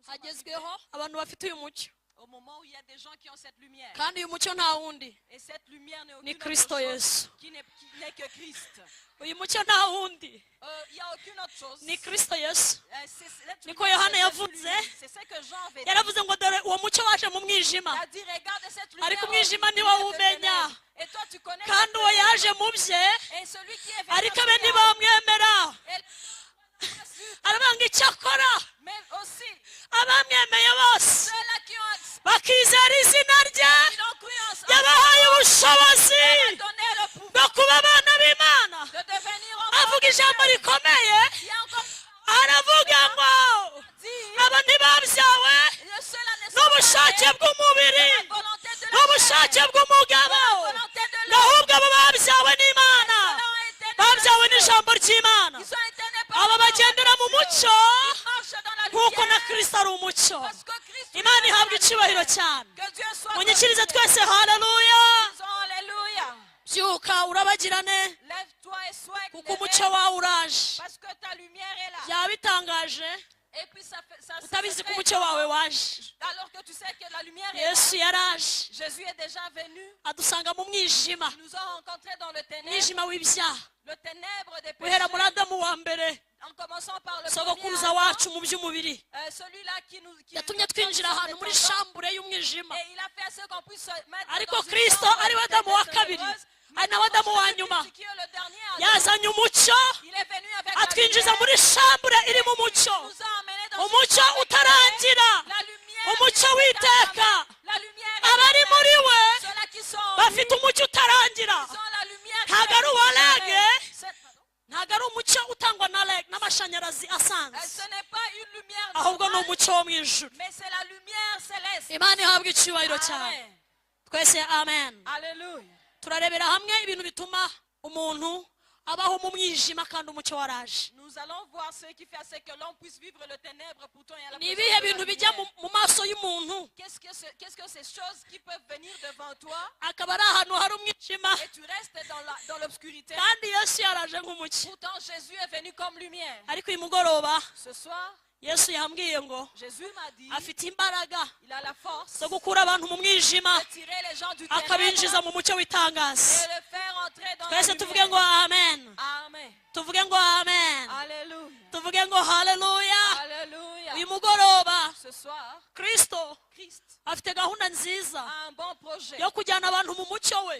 Speaker 1: Hagezweho abantu bafite uyu mucyo,
Speaker 2: Au moment où il y a des gens qui ont cette lumière.
Speaker 1: kandi uyu mucyo nta wundi,
Speaker 2: Et cette lumière n'est
Speaker 1: ni
Speaker 2: aucune
Speaker 1: Kristo
Speaker 2: autre
Speaker 1: Yesu.
Speaker 2: chose qui n'est que Christ.
Speaker 1: Uyu mucyo nta wundi,
Speaker 2: Il n'y a aucune autre chose.
Speaker 1: ni Kristo Yesu.
Speaker 2: Cette
Speaker 1: Niko
Speaker 2: lumière,
Speaker 1: Yohana
Speaker 2: c'est
Speaker 1: yavuze.
Speaker 2: celui-là. C'est ce que Jean avait dit.
Speaker 1: Yaravuze ngo dore uwo mucyo waje mu mwijima,
Speaker 2: Il a dit, regarde cette lumière.
Speaker 1: ariko
Speaker 2: au
Speaker 1: umwijima
Speaker 2: milieu
Speaker 1: niwo
Speaker 2: de
Speaker 1: umenya,
Speaker 2: ténèbres. Et toi, tu connais
Speaker 1: kandi
Speaker 2: cette
Speaker 1: uwo
Speaker 2: lumière.
Speaker 1: yaje mu bye,
Speaker 2: Et celui qui est venu
Speaker 1: ariko
Speaker 2: au
Speaker 1: be
Speaker 2: sillage,
Speaker 1: ntibamwemera.
Speaker 2: et-
Speaker 1: Aravuga ngo icyo akora,
Speaker 2: mais aussi
Speaker 1: abamwemeye bose
Speaker 2: ceux-là qui ont
Speaker 1: bakizera izina rye,
Speaker 2: ont cru en ça.
Speaker 1: yabahaye ubushobozi
Speaker 2: Il a donné le pouvoir
Speaker 1: bwo kuba abana b'Imana.
Speaker 2: de devenir
Speaker 1: Avuga ijambo rikomeye,
Speaker 2: Il y a encore
Speaker 1: aravuga ngo
Speaker 2: dit,
Speaker 1: aba ntibabyawe
Speaker 2: ceux-là ne sont
Speaker 1: n'ubushake ubushake bw'umubiri
Speaker 2: la volonté de la
Speaker 1: n'ubushake
Speaker 2: chair,
Speaker 1: bw'umugabo
Speaker 2: la volonté de l'homme.
Speaker 1: ahubwo abo babyawe n'imana
Speaker 2: Ceux-là ont été nés
Speaker 1: babyawe
Speaker 2: de Dieu.
Speaker 1: n'ijambo ry'imana
Speaker 2: Ils ont été nés par
Speaker 1: aba
Speaker 2: la parole
Speaker 1: bagendera mu
Speaker 2: de Dieu.
Speaker 1: mucyo
Speaker 2: Ils marchent dans la
Speaker 1: nk'uko na
Speaker 2: lumière.
Speaker 1: kirisito ari umucyo
Speaker 2: Parce que Christ
Speaker 1: imana
Speaker 2: lui-même
Speaker 1: ihabwa
Speaker 2: est la
Speaker 1: icyubahiro
Speaker 2: lumière.
Speaker 1: cyane
Speaker 2: Que Dieu soit
Speaker 1: munyikirize
Speaker 2: glorifié.
Speaker 1: twese haleluya
Speaker 2: Disons alléluia.
Speaker 1: byuka urabagirane
Speaker 2: Lève-toi et sois
Speaker 1: kuko
Speaker 2: éclairé.
Speaker 1: umucyo wawe uraje
Speaker 2: Parce que ta lumière est là.
Speaker 1: byaba bitangaje
Speaker 2: Et puis ça se
Speaker 1: utabizi ko
Speaker 2: fait
Speaker 1: umucyo wawe waje
Speaker 2: alors que tu sais que la lumière est là.
Speaker 1: yesu yaraje
Speaker 2: Jésus est déjà venu.
Speaker 1: adusanga mu mwijima
Speaker 2: Il nous a rencontrés dans le ténèbre.
Speaker 1: umwijima w'ibyaha
Speaker 2: Le ténèbre des
Speaker 1: guhera muri
Speaker 2: péchés.
Speaker 1: adamu wa mbere
Speaker 2: En commençant par le
Speaker 1: sogokuruza
Speaker 2: premier
Speaker 1: wacu
Speaker 2: Adam,
Speaker 1: mu by'umubiri
Speaker 2: celui-là qui
Speaker 1: yatumye twinjira ahantu muri shambure y'umwijima
Speaker 2: et il a fait ce qu'on puisse se mettre
Speaker 1: ariko
Speaker 2: dans une
Speaker 1: kristo
Speaker 2: chambre
Speaker 1: ari we adamu wa
Speaker 2: ténébreuse.
Speaker 1: kabiri
Speaker 2: Mais
Speaker 1: ari nawe adamu wa
Speaker 2: Jésus
Speaker 1: nyuma
Speaker 2: qui est le dernier Adam,
Speaker 1: yazanye umucyo
Speaker 2: il est venu avec la
Speaker 1: atwinjiza
Speaker 2: lumière.
Speaker 1: muri shambure iri mu mucyo
Speaker 2: Il nous a emmenés dans une
Speaker 1: umucyo
Speaker 2: chambre
Speaker 1: utarangira
Speaker 2: éclairée. La lumière
Speaker 1: umucyo
Speaker 2: qui est
Speaker 1: w'iteka
Speaker 2: éternelle. La lumière
Speaker 1: abari
Speaker 2: éternelle.
Speaker 1: muri we
Speaker 2: Ceux-là qui sont en
Speaker 1: bafite
Speaker 2: lui,
Speaker 1: umucyo utarangira
Speaker 2: ils ont la lumière qui
Speaker 1: ntabwo ari
Speaker 2: ne
Speaker 1: uwa
Speaker 2: finit
Speaker 1: rege
Speaker 2: jamais.
Speaker 1: ntabwo ari umucyo utangwa na reg n'amashanyarazi
Speaker 2: Ce
Speaker 1: asanzwe
Speaker 2: n'est pas une lumière
Speaker 1: ahubwo ni
Speaker 2: normale,
Speaker 1: umucyo wo mu ijuru
Speaker 2: mais c'est la lumière céleste.
Speaker 1: imana ihabwa icyubahiro cyane
Speaker 2: Amen.
Speaker 1: twese amen
Speaker 2: Alléluia.
Speaker 1: turarebera hamwe ibintu bituma umuntu abaho mu mwijima kandi umucyo waraje
Speaker 2: Nous allons voir ce qui fait à ce que l'on puisse vivre le ténèbre pourtant il y a la
Speaker 1: ni
Speaker 2: présence
Speaker 1: ibihe
Speaker 2: de la
Speaker 1: bintu bijya
Speaker 2: lumière.
Speaker 1: mu maso y'umuntu
Speaker 2: Qu'est-ce que ces choses qui peuvent venir devant toi
Speaker 1: akaba ari ahantu hari umwijima
Speaker 2: et tu restes dans l'obscurité.
Speaker 1: kandi yesu yaraje nk'umucyo
Speaker 2: Pourtant Jésus est venu comme lumière.
Speaker 1: ariko uyu mugoroba
Speaker 2: Ce soir,
Speaker 1: yesu yambwiye ngo
Speaker 2: Jésus m'a dit,
Speaker 1: afite imbaraga
Speaker 2: il a la force
Speaker 1: zo gukura abantu mu mwijima
Speaker 2: de tirer les gens du
Speaker 1: akabinjiza
Speaker 2: ténèbre
Speaker 1: mu mucyo w'itangaza
Speaker 2: et le faire entrer dans la
Speaker 1: twese tuvuge ngo
Speaker 2: lumière.
Speaker 1: amen
Speaker 2: Amen.
Speaker 1: tuvuge ngo amen
Speaker 2: Alléluia.
Speaker 1: tuvuge ngo haleluya
Speaker 2: Alléluia.
Speaker 1: uyu mugoroba
Speaker 2: Ce soir,
Speaker 1: kristo
Speaker 2: Christ
Speaker 1: afite gahunda nziza
Speaker 2: a un bon projet
Speaker 1: yo kujyana abantu mu mucyo we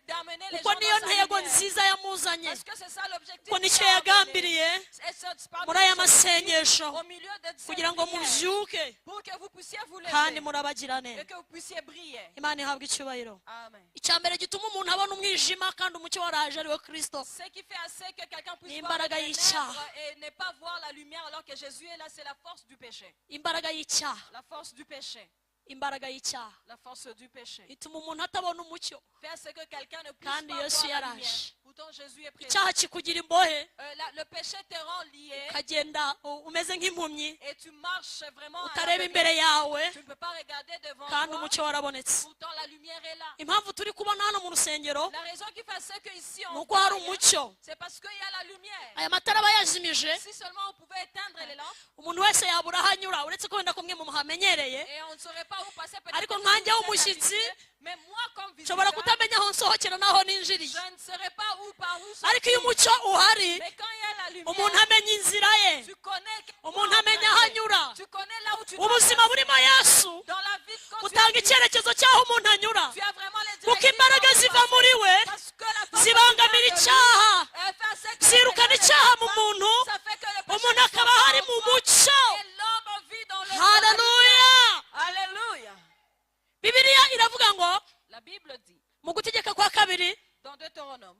Speaker 2: d'amener les
Speaker 1: kuko
Speaker 2: gens
Speaker 1: niyo
Speaker 2: dans sa
Speaker 1: ntego
Speaker 2: lumière.
Speaker 1: nziza yamuzanye
Speaker 2: Parce que c'est ça l'objectif
Speaker 1: kuko
Speaker 2: qu'il
Speaker 1: nicyo
Speaker 2: a amené.
Speaker 1: yagambiriye
Speaker 2: Et c'est parmi
Speaker 1: muri aya
Speaker 2: les objectifs,
Speaker 1: masengesho
Speaker 2: au milieu de cette
Speaker 1: kugira ngo
Speaker 2: prière,
Speaker 1: mubyuke
Speaker 2: pour que vous puissiez vous
Speaker 1: kandi
Speaker 2: lever
Speaker 1: murabagirane
Speaker 2: et que vous puissiez briller.
Speaker 1: imana ihabwa icyubahiro
Speaker 2: Amen.
Speaker 1: icya mbere gituma umuntu abona umwijima kandi umucyo waraje ariwe kristo
Speaker 2: Ce qui fait assez que quelqu'un puisse
Speaker 1: Ni
Speaker 2: voir le
Speaker 1: imbaraga y'icyaha.
Speaker 2: ténèbre et ne pas voir la lumière alors que Jésus est là, c'est la force du péché.
Speaker 1: imbaraga y'icyaha
Speaker 2: La force du péché.
Speaker 1: imbaraga y'icyaha
Speaker 2: La force du péché.
Speaker 1: ituma umuntu atabona umucyo
Speaker 2: Fait à ce que quelqu'un ne puisse
Speaker 1: Kandi
Speaker 2: pas
Speaker 1: Yesu
Speaker 2: voir la
Speaker 1: yaraje.
Speaker 2: lumière. Pourtant Jésus est présent.
Speaker 1: icyaha kikugira imbohe
Speaker 2: Le péché te rend lié
Speaker 1: ukagenda umeze nk'impumyi
Speaker 2: et tu marches vraiment à
Speaker 1: utareba
Speaker 2: l'aveugle.
Speaker 1: imbere yawe
Speaker 2: Tu ne peux pas regarder devant
Speaker 1: kandi
Speaker 2: toi.
Speaker 1: umucyo warabonetse
Speaker 2: Pourtant la lumière est là.
Speaker 1: impamvu turi kubona hano mu rusengero
Speaker 2: La raison qui fait ce que ici
Speaker 1: ni
Speaker 2: on
Speaker 1: uko hari
Speaker 2: voit rien,
Speaker 1: umucyo
Speaker 2: c'est parce qu'il y a la lumière.
Speaker 1: aya matara aba yazimije
Speaker 2: Si seulement on pouvait éteindre les lampes
Speaker 1: umuntu wese yabura aho anyura uretse ko wenda kumwe mu muhamenyereye
Speaker 2: et on ne saurait pas où passer peut-être
Speaker 1: Ariko
Speaker 2: que
Speaker 1: nkanjye
Speaker 2: vous êtes
Speaker 1: w'umushyitsi,
Speaker 2: habitué, mais moi comme
Speaker 1: nshobora
Speaker 2: visiteur,
Speaker 1: kutamenya aho nsohokera n'aho ninjiriye
Speaker 2: je ne saurais pas où par où
Speaker 1: ariko iyo
Speaker 2: sortir.
Speaker 1: umucyo uhari
Speaker 2: Mais quand il y a la
Speaker 1: umuntu
Speaker 2: lumière,
Speaker 1: amenya inzira ye
Speaker 2: tu connais
Speaker 1: umuntu amenya aho anyura
Speaker 2: tu connais là où tu dois
Speaker 1: ubuzima burimo
Speaker 2: passer.
Speaker 1: yesu
Speaker 2: Dans la vie quand
Speaker 1: butanga icyerekezo cy'aho umuntu anyura
Speaker 2: tu as vraiment les
Speaker 1: kuko
Speaker 2: directives
Speaker 1: imbaraga
Speaker 2: où tu
Speaker 1: ziva
Speaker 2: passes.
Speaker 1: muri we
Speaker 2: Parce que la force
Speaker 1: zibangamira
Speaker 2: de Dieu,
Speaker 1: icyaha
Speaker 2: elle fait à ce que
Speaker 1: zirukana
Speaker 2: les gens
Speaker 1: icyaha
Speaker 2: ne
Speaker 1: mu
Speaker 2: passent
Speaker 1: muntu
Speaker 2: pas. Ça fait que le péché
Speaker 1: umuntu
Speaker 2: ne
Speaker 1: akaba
Speaker 2: soit
Speaker 1: hari
Speaker 2: pas
Speaker 1: mu
Speaker 2: en toi.
Speaker 1: mucyo
Speaker 2: Et l'homme vit dans le
Speaker 1: haleluya
Speaker 2: Alléluia.
Speaker 1: bibiliya iravuga ngo
Speaker 2: La Bible dit
Speaker 1: mu gutegeka kwa kabiri
Speaker 2: dans Deutéronome,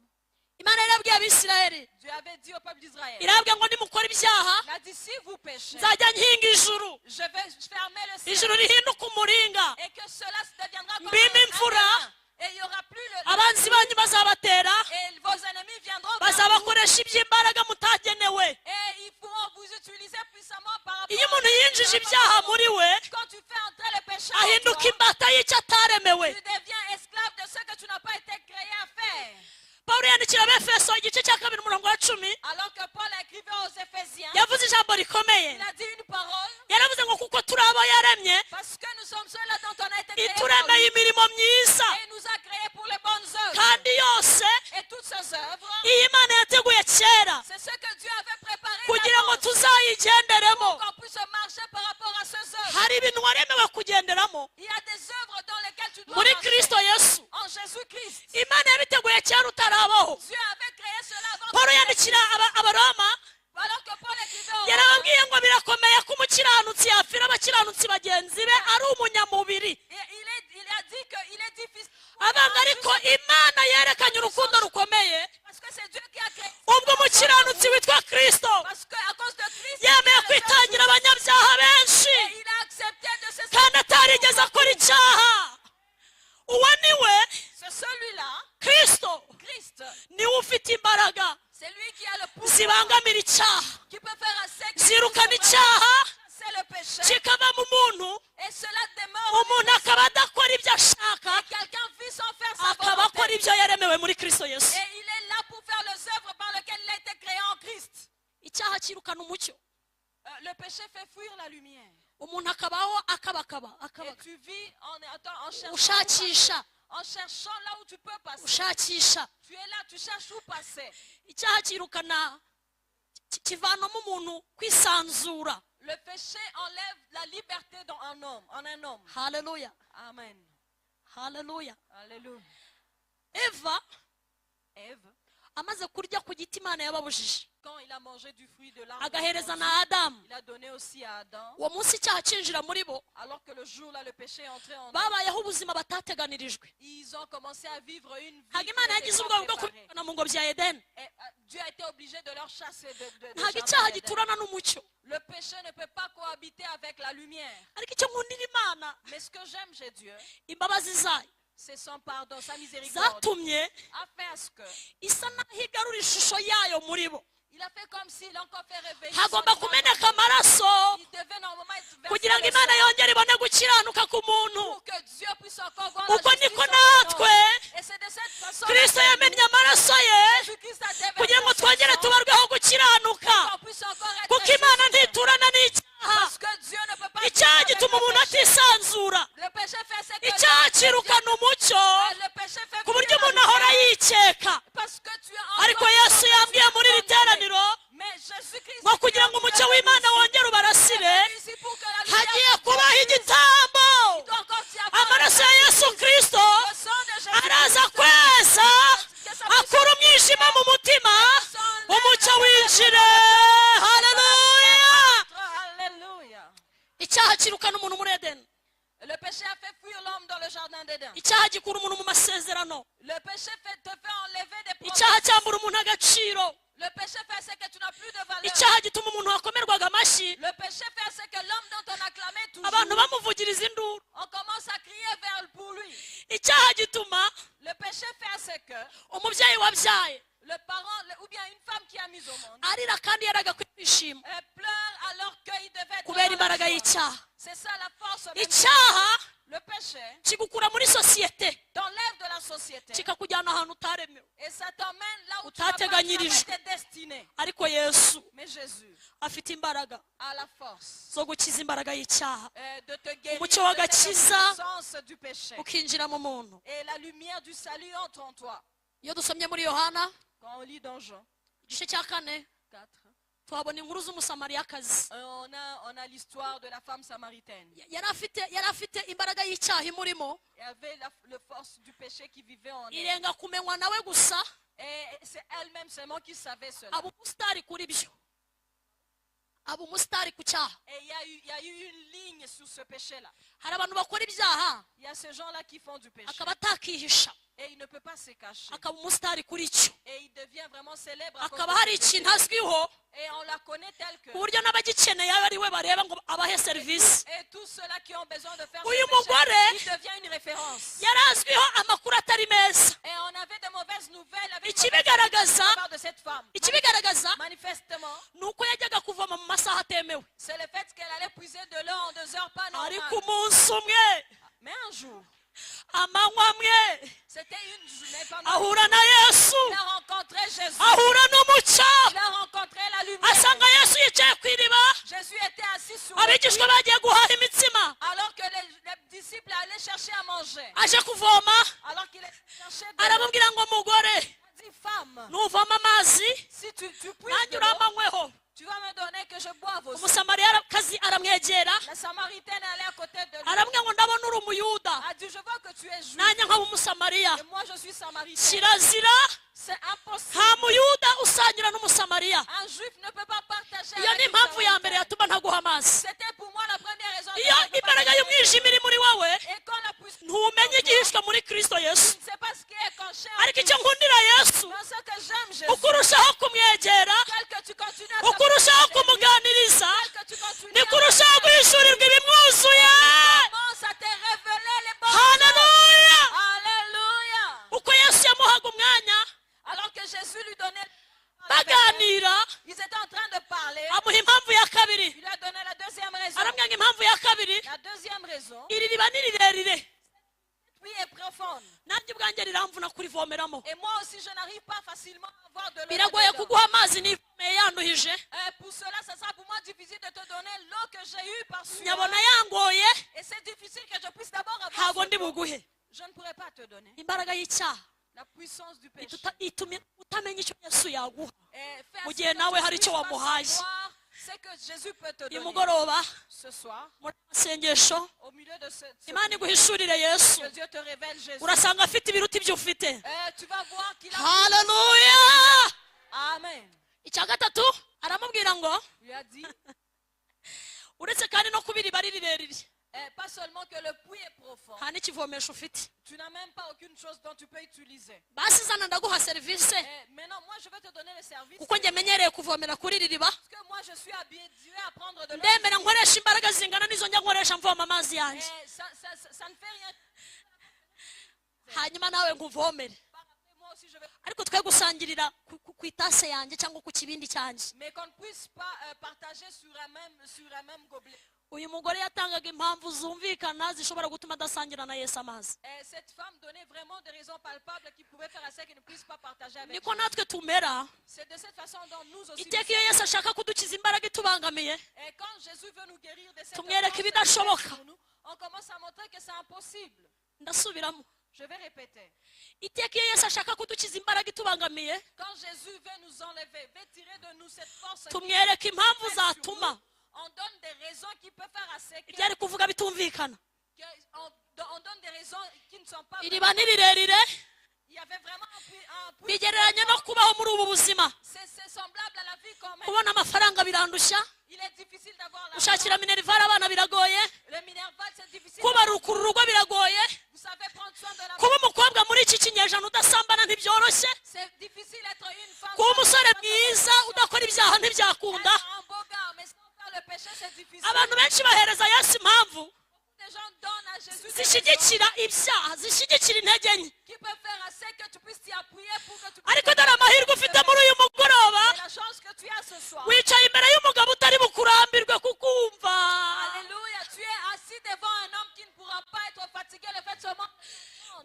Speaker 1: imana yarabwiye abisirayeli
Speaker 2: Dieu avait dit au peuple d'Israël,
Speaker 1: irababwira ngo nimukora ibyaha
Speaker 2: il a dit si vous péchez,
Speaker 1: nzajya nkinga ijuru
Speaker 2: je vais fermer le ciel
Speaker 1: ijuru rihinduka umuringa
Speaker 2: et que cela deviendra comme
Speaker 1: mbime imfura
Speaker 2: un et il n'y aura plus le
Speaker 1: abanzi banyu bazabatera
Speaker 2: et vos ennemis viendront vers vous
Speaker 1: bazabakoresha iby'imbaraga mutagenewe
Speaker 2: et ils pourront vous utiliser puissamment par rapport
Speaker 1: iyo umuntu
Speaker 2: à
Speaker 1: yinjije ibyaha muri we
Speaker 2: quand tu fais entrer le péché en
Speaker 1: ahinduka
Speaker 2: toi,
Speaker 1: imbata y'icyo ataremewe
Speaker 2: tu deviens esclave de ce que tu n'as pas été créé à faire.
Speaker 1: pawulo yandikira abefeso igice cya kabiri umurongo wa 10
Speaker 2: Alors que Paul écrivait aux Éphésiens,
Speaker 1: yavuze ijambo rikomeye
Speaker 2: il a dit une parole
Speaker 1: yaravuze ngo kuko turi abo yaremye
Speaker 2: parce que nous sommes ceux-là dont on a été créés par
Speaker 1: ituremeye
Speaker 2: lui.
Speaker 1: imirimo myiza
Speaker 2: Et il nous a créés pour les bonnes œuvres.
Speaker 1: kandi yose
Speaker 2: Et toutes ces œuvres,
Speaker 1: iyi Imana yateguye kera
Speaker 2: c'est ce que Dieu avait préparé
Speaker 1: kugira ngo
Speaker 2: d'avance
Speaker 1: tuzayigenderemo
Speaker 2: pour qu'on puisse marcher par rapport à ces œuvres.
Speaker 1: hari ibintu waremewe kugenderamo
Speaker 2: Il y a des œuvres dans lesquelles tu dois
Speaker 1: muri
Speaker 2: marcher.
Speaker 1: kristo yesu
Speaker 2: En Jésus-Christ.
Speaker 1: imana yabiteguye kera utarabaho
Speaker 2: Dieu avait créé cela avant
Speaker 1: paul
Speaker 2: que
Speaker 1: yandikira abaroma
Speaker 2: alors que Paul écrivait aux Romains,
Speaker 1: yarababwiye ngo birakomeye ko umukiranutsi yapfira abakiranutsi bagenzi be ari umunyamubiri
Speaker 2: il a dit qu'il est difficile.
Speaker 1: abanga ariko imana yerekanye urukundo rukomeye
Speaker 2: Parce que c'est Dieu qui a créé.
Speaker 1: ubwo umukiranutsi witwa kristo
Speaker 2: Parce qu'à cause de Christ,
Speaker 1: yemeye
Speaker 2: il a
Speaker 1: kwitangira abanyabyaha benshi
Speaker 2: et il a accepté de se
Speaker 1: kandi atarigeze akora icyaha zibangamira icyaha
Speaker 3: qui peut faire à ce que
Speaker 1: zirukana icyaha
Speaker 3: c'est le péché
Speaker 1: kikava mu muntu
Speaker 3: et cela demeure
Speaker 1: umuntu akaba adakora ibyo ashaka
Speaker 3: et quelqu'un vit sans faire sa
Speaker 1: akaba akora
Speaker 3: volonté
Speaker 1: ibyo yaremewe muri Kristo Yesu.
Speaker 3: et il est là pour faire les œuvres par lesquelles il a été créé en Christ.
Speaker 1: Icyaha kirukana umucyo,
Speaker 3: Le péché fait fuir la lumière
Speaker 1: umuntu akabaho akabakaba
Speaker 3: et tu vis en cherchant
Speaker 1: ushakisha
Speaker 3: en cherchant là où tu peux passer.
Speaker 1: ushakisha.
Speaker 3: Tu es là, tu cherches où passer.
Speaker 1: Icyaha kirukana kivanamo umuntu kwisanzura.
Speaker 3: Le péché enlève la liberté dans un homme.
Speaker 1: Haleluya,
Speaker 3: Amen.
Speaker 1: haleluya.
Speaker 3: Alléluia.
Speaker 1: Eva
Speaker 3: Ève,
Speaker 1: amaze kurya ku giti Imana yababujije
Speaker 3: quand il a mangé du fruit de l'arbre,
Speaker 1: agahereza na Adamu,
Speaker 3: il a donné aussi à Adam.
Speaker 1: uwo munsi icyaha cinjira muri bo
Speaker 3: Alors que le jour là, le péché est entré en eux,
Speaker 1: babayeho ubuzima batateganirijwe.
Speaker 3: ils ont commencé à vivre une vie.
Speaker 1: Ntabwo
Speaker 3: qui
Speaker 1: Imana
Speaker 3: n'était
Speaker 1: yagize
Speaker 3: pas
Speaker 1: ubwoba bwo
Speaker 3: préparée.
Speaker 1: kubikana mu ngobyi ya Edeni.
Speaker 3: Et, Dieu a été obligé de leur chasser de
Speaker 1: Ntabwo
Speaker 3: jardin
Speaker 1: icyaha
Speaker 3: d'Éden.
Speaker 1: giturana n'umucyo,
Speaker 3: Le péché ne peut pas cohabiter avec la lumière.
Speaker 1: ariko icyo nkundira Imana
Speaker 3: Mais ce que j'aime chez Dieu,
Speaker 1: imbabazi zayo
Speaker 3: c'est son pardon, sa miséricorde.
Speaker 1: zatumye
Speaker 3: A fait à ce que
Speaker 1: isa naho igarura ishusho yayo muri bo.
Speaker 3: il a fait comme s'il a encore fait réveiller.
Speaker 1: Hagomba
Speaker 3: son
Speaker 1: kumeneka
Speaker 3: âme.
Speaker 1: amaraso
Speaker 3: Il devait normalement être versé
Speaker 1: kugira ngo
Speaker 3: le
Speaker 1: Imana
Speaker 3: sang
Speaker 1: yongere ibone gukiranuka ku muntu.
Speaker 3: pour que Dieu puisse encore voir
Speaker 1: Uko
Speaker 3: la justice
Speaker 1: niko
Speaker 3: en un
Speaker 1: natwe
Speaker 3: homme. Et c'est de cette façon
Speaker 1: Kristo yamennye amaraso ye
Speaker 3: Jésus-Christ a déversé
Speaker 1: kugira ngo
Speaker 3: son
Speaker 1: twongere
Speaker 3: sang
Speaker 1: tubarweho gukiranuka,
Speaker 3: qu'on puisse encore être
Speaker 1: kuko Imana
Speaker 3: justifié.
Speaker 1: ntiturana n'icyaha.
Speaker 3: Parce que Dieu ne peut pas
Speaker 1: Icyaha
Speaker 3: vivre avec
Speaker 1: gituma umuntu
Speaker 3: le péché.
Speaker 1: atisanzura.
Speaker 3: Le péché fait ce que
Speaker 1: Icyaha kirukana umucyo
Speaker 3: le péché fait
Speaker 1: ku buryo
Speaker 3: fuir la
Speaker 1: umuntu ahora
Speaker 3: lumière.
Speaker 1: yikeka.
Speaker 3: Parce que tu es
Speaker 1: Ariko
Speaker 3: encore
Speaker 1: Yesu yambwiye muri iri teraniro
Speaker 3: mais Jésus-Christ
Speaker 1: ngo kugira ngo umucyo w'Imana wongere ubarasire
Speaker 3: ici pour que la lumière
Speaker 1: hagiye kubaho igitambo.
Speaker 3: doit encore y avoir
Speaker 1: Amaraso ya Yesu Kristo
Speaker 3: le sang de Jésus
Speaker 1: araza kweza akura umwijima mu mutima umucyo winjire. Haleluya.
Speaker 3: Alléluia.
Speaker 1: Icyaha kirukana umuntu muri Edeni.
Speaker 3: Le péché a fait fuir l'homme dans le jardin d'Éden.
Speaker 1: Icyaha gikura umuntu mu masezerano.
Speaker 3: Le péché te fait enlever des
Speaker 1: Icyaha
Speaker 3: promesses.
Speaker 1: cyambura umuntu agaciro.
Speaker 3: Le péché fait ce que tu n'as plus de valeur.
Speaker 1: Icyaha gituma umuntu wakomerwaga amashyi
Speaker 3: Le péché fait ce que l'homme dont on acclamait
Speaker 1: abantu
Speaker 3: toujours,
Speaker 1: bamuvugiriza induru.
Speaker 3: on commence à crier vers pour lui.
Speaker 1: Icyaha gituma
Speaker 3: Le péché fait ce que
Speaker 1: umubyeyi wabyaye
Speaker 3: le parent ou bien une femme qui a mis au monde
Speaker 1: arira kandi yaragakwiye kwishima
Speaker 3: pleure alors qu'il devait être
Speaker 1: kubera
Speaker 3: dans
Speaker 1: imbaraga
Speaker 3: la joie.
Speaker 1: y'icyaha.
Speaker 3: C'est ça la force même.
Speaker 1: Icyaha
Speaker 3: Le péché
Speaker 1: kigukura muri sosiyete
Speaker 3: t'enlève de la société
Speaker 1: kikakujyana ahantu utaremewe
Speaker 3: et ça t'emmène là où tu n'as pas
Speaker 1: utateganyirijwe.
Speaker 3: été destiné.
Speaker 1: Ariko Yesu
Speaker 3: Mais Jésus
Speaker 1: afite imbaraga
Speaker 3: a la force
Speaker 1: zo gukiza imbaraga y'icyaha,
Speaker 3: de te guérir
Speaker 1: Umucyo
Speaker 3: de
Speaker 1: w'agakiza
Speaker 3: cette puissance du péché.
Speaker 1: ukinjira mu muntu.
Speaker 3: Et la lumière du salut entre en toi.
Speaker 1: Iyo dusomye muri Yohana
Speaker 3: Quand on lit dans Jean
Speaker 1: igice cya 4
Speaker 3: 4,
Speaker 1: tuhabona inkuru z'umusamariyakazi.
Speaker 3: on a l'histoire de la femme samaritaine.
Speaker 1: Yari afite imbaraga y'icyaha imurimo,
Speaker 3: Elle avait la force du péché qui vivait en elle.
Speaker 1: irenga kumenywa nawe gusa,
Speaker 3: Et c'est elle-même seulement qui savait cela.
Speaker 1: aba umusitari kuri byo, aba umusitari ku cyaha.
Speaker 3: Et il y a eu une ligne sur ce péché-là.
Speaker 1: Hari abantu bakora ibyaha
Speaker 3: Il y a ces gens-là qui font du péché.
Speaker 1: akaba atakihisha,
Speaker 3: Et il ne peut pas se cacher.
Speaker 1: akaba umusitari kuri cyo,
Speaker 3: Et il devient vraiment célèbre. À cause
Speaker 1: akaba
Speaker 3: de
Speaker 1: hari
Speaker 3: ce péché.
Speaker 1: ikintu azwiho
Speaker 3: Et on la connaît telle que.
Speaker 1: ku buryo n'abagikeneye aba ari we bareba ngo abahe serivisi.
Speaker 3: Et tous ceux-là qui ont besoin de faire
Speaker 1: Uyu
Speaker 3: ce péché,
Speaker 1: mugore
Speaker 3: il devient une référence.
Speaker 1: yari azwiho amakuru atari meza.
Speaker 3: Et on avait de mauvaises nouvelles avec
Speaker 1: Ikibigaragaza
Speaker 3: de cette femme.
Speaker 1: ikibigaragaza
Speaker 3: Manifestement,
Speaker 1: ni uko yajyaga kuvoma mu masaha atemewe,
Speaker 3: c'est le fait qu'elle allait puiser de l'eau en 2 heures pas
Speaker 1: ariko
Speaker 3: normales.
Speaker 1: umunsi umwe
Speaker 3: Mais un jour,
Speaker 1: amanywa amwe
Speaker 3: c'était une journée pendant
Speaker 1: ahura na Yesu,
Speaker 3: il a rencontré Jésus.
Speaker 1: ahura n'umucyo,
Speaker 3: Il a rencontré la lumière.
Speaker 1: asanga Yesu yicaye ku iriba.
Speaker 3: Jésus était assis sur le
Speaker 1: Abigishwa
Speaker 3: puits,
Speaker 1: bagiye guhaha imitsima,
Speaker 3: alors que les disciples allaient chercher à manger.
Speaker 1: aje kuvoma
Speaker 3: Alors qu'il cherchait de l'eau,
Speaker 1: aramubwira ngo mugore
Speaker 3: il a dit, femme,
Speaker 1: nuvoma amazi
Speaker 3: si tu puisses
Speaker 1: nanjye
Speaker 3: de l'eau,
Speaker 1: uramanyweho.
Speaker 3: tu vas me donner que je boive aussi.
Speaker 1: Umusamariyakazi aramwegera
Speaker 3: La Samaritaine allait à côté de lui.
Speaker 1: aramubwira ngo ndabona uri umuyuda
Speaker 3: A dit, je vois que tu es juif.
Speaker 1: nanjye nkaba umusamariya.
Speaker 3: Et moi, je suis samaritaine.
Speaker 1: Kirazira
Speaker 3: C'est impossible.
Speaker 1: nta muyuda usangira n'umusamariya.
Speaker 3: Un juif ne peut pas partager
Speaker 1: Iyo ni
Speaker 3: avec une
Speaker 1: impamvu ya mbere
Speaker 3: Samaritaine.
Speaker 1: yatuma ntaguha amazi.
Speaker 3: C'était pour moi la première raison. de
Speaker 1: Iyo
Speaker 3: ne pas
Speaker 1: imbaraga
Speaker 3: partager.
Speaker 1: y'umwijima iri muri wowe
Speaker 3: Et quand la puissance
Speaker 1: ntumenye igihishwa muri Kristo Yesu,
Speaker 3: tu ne sais pas ce qui est caché en
Speaker 1: ariko icyo
Speaker 3: Christ.
Speaker 1: nkundira Yesu
Speaker 3: Dans ce que j'aime, Jésus,
Speaker 1: uko urushaho kumwegera,
Speaker 3: tel que tu continues à
Speaker 1: uko urushaho
Speaker 3: t'approcher de lui,
Speaker 1: kumuganiriza,
Speaker 3: tel que tu continues
Speaker 1: niko
Speaker 3: à
Speaker 1: urushaho guhishurirwa ibimwuzuye.
Speaker 3: commence à te révéler les bonnes
Speaker 1: Haleluya.
Speaker 3: choses. Alléluia.
Speaker 1: Uko Yesu yamuhaga umwanya
Speaker 3: Alors que Jésus lui donnait
Speaker 1: baganira,
Speaker 3: raison,
Speaker 1: iri riba ni rirerire
Speaker 3: puis est profonde.
Speaker 1: nanjye ubwanjye riramvuna kurivomeramo
Speaker 3: Et moi aussi, je n'arrive pas facilement à avoir de l'eau.
Speaker 1: biragoye
Speaker 3: dedans.
Speaker 1: kuguha amazi nivomeye yanduhije
Speaker 3: Pour cela, ça sera pour moi difficile de te donner l'eau que j'ai eue par sueur.
Speaker 1: nyabona yangoye
Speaker 3: Et c'est difficile que je puisse d'abord avoir
Speaker 1: ntabwo
Speaker 3: cette
Speaker 1: ndi
Speaker 3: eau.
Speaker 1: buguhe
Speaker 3: Je ne pourrais pas te donner
Speaker 1: imbaraga y'icyaha
Speaker 3: la puissance du péché.
Speaker 1: ituma utamenya icyo yesu yaguha
Speaker 3: Et faire
Speaker 1: Mu
Speaker 3: ce
Speaker 1: gihe
Speaker 3: que
Speaker 1: nawe
Speaker 3: tu
Speaker 1: hari
Speaker 3: puisses
Speaker 1: icyo
Speaker 3: pas
Speaker 1: wamuhaye.
Speaker 3: savoir, c'est que Jésus peut te
Speaker 1: uyu
Speaker 3: donner.
Speaker 1: mugoroba
Speaker 3: Ce soir,
Speaker 1: muri masengesho
Speaker 3: au milieu de ce
Speaker 1: imana iguhishurire yesu
Speaker 3: que Dieu te révèle Jésus.
Speaker 1: urasanga afite ibiruta ibyo ufite
Speaker 3: Tu vas voir qu'il a...
Speaker 1: haleluya
Speaker 3: Amen.
Speaker 1: icya gatatu aramubwira ngo
Speaker 3: Il lui a dit,
Speaker 1: uretse kandi no kuba iriba ari rirerire
Speaker 3: pas seulement que le puits est profond,
Speaker 1: nta n'ikivomesho ufite
Speaker 3: tu n'as même pas aucune chose dont tu peux utiliser.
Speaker 1: basizana ndaguha serivisi
Speaker 3: Maintenant, moi, je vais te donner le service.
Speaker 1: kuko njye menyereye kuvomera kuri iri riba
Speaker 3: Parce que moi, je suis habitué à prendre de l'eau.
Speaker 1: ndemera nkoresha imbaraga zingana n'izo njya nkoresha mvoma amazi yanjye
Speaker 3: Ça ne fait rien.
Speaker 1: hanyuma nawe nkuvomere
Speaker 3: Après, moi aussi, je vais...
Speaker 1: ariko twe gusangirira ku itase yanjye cyangwa ku kibindi cyanjye
Speaker 3: Mais qu'on ne puisse pas partager sur un même gobelet.
Speaker 1: uyu mugore yatangaga impamvu zumvikana zishobora gutuma adasangira na yesu amazi
Speaker 3: Et cette femme donnait vraiment des raisons palpables qui pouvaient faire à ce qu'elle ne puisse pas partager avec
Speaker 1: niko
Speaker 3: Jésus.
Speaker 1: natwe tumera
Speaker 3: C'est de cette façon dont nous aussi
Speaker 1: iteka
Speaker 3: nous
Speaker 1: iyo
Speaker 3: sommes.
Speaker 1: yesu ashaka kudukiza imbaraga itubangamiye
Speaker 3: Et quand Jésus veut nous guérir de cette
Speaker 1: tumwereka
Speaker 3: force
Speaker 1: ibidashoboka
Speaker 3: qui est sur nous, on commence à montrer que c'est impossible.
Speaker 1: ndasubiramo
Speaker 3: Je vais répéter.
Speaker 1: iteka iyo yesu ashaka kudukiza imbaraga itubangamiye
Speaker 3: Quand Jésus veut nous enlever, veut tirer de nous cette force,
Speaker 1: tumwereka impamvu
Speaker 3: qui est sur
Speaker 1: zatuma
Speaker 3: nous, on donne des raisons qui peuvent faire à ce
Speaker 1: ibyo ari kuvuga bitumvikana
Speaker 3: on donne des raisons qui ne sont pas
Speaker 1: iriba ni rirerire
Speaker 3: Il y avait vraiment un puits.
Speaker 1: bigereranye no kubaho muri ubu buzima
Speaker 3: C'est semblable à la vie quand même.
Speaker 1: kubona amafaranga birandushya
Speaker 3: Il est difficile d'avoir la
Speaker 1: gushakira minerivare abana biragoye
Speaker 3: Le minerval, c'est difficile.
Speaker 1: kubarukura urugo biragoye
Speaker 3: Vous savez prendre soin de la
Speaker 1: kuba umukobwa muri iki kinyejana udasambana ntibyoroshye
Speaker 3: C'est difficile d'être une femme.
Speaker 1: kuba umusore mwiza udakora ibyaha ntibyakunda
Speaker 3: Être un beau gars, mais sans faire le péché, c'est difficile.
Speaker 1: abantu benshi bahereza yesu impamvu
Speaker 3: Les gens donnent à Jésus des raisons
Speaker 1: zishyigikira ibyaha zishyigikira intege nke
Speaker 3: qui peuvent faire assez que tu puisses t'y appuyer pour que tu
Speaker 1: ariko
Speaker 3: puisses...
Speaker 1: dore amahirwe ufite muri uyu mugoroba
Speaker 3: C'est la chance que tu as ce soir.
Speaker 1: wicaye imbere y'umugabo utari bukurambirwe kukumva
Speaker 3: Alléluia. Tu es assis devant un homme qui ne pourra pas être fatigué le fait seulement.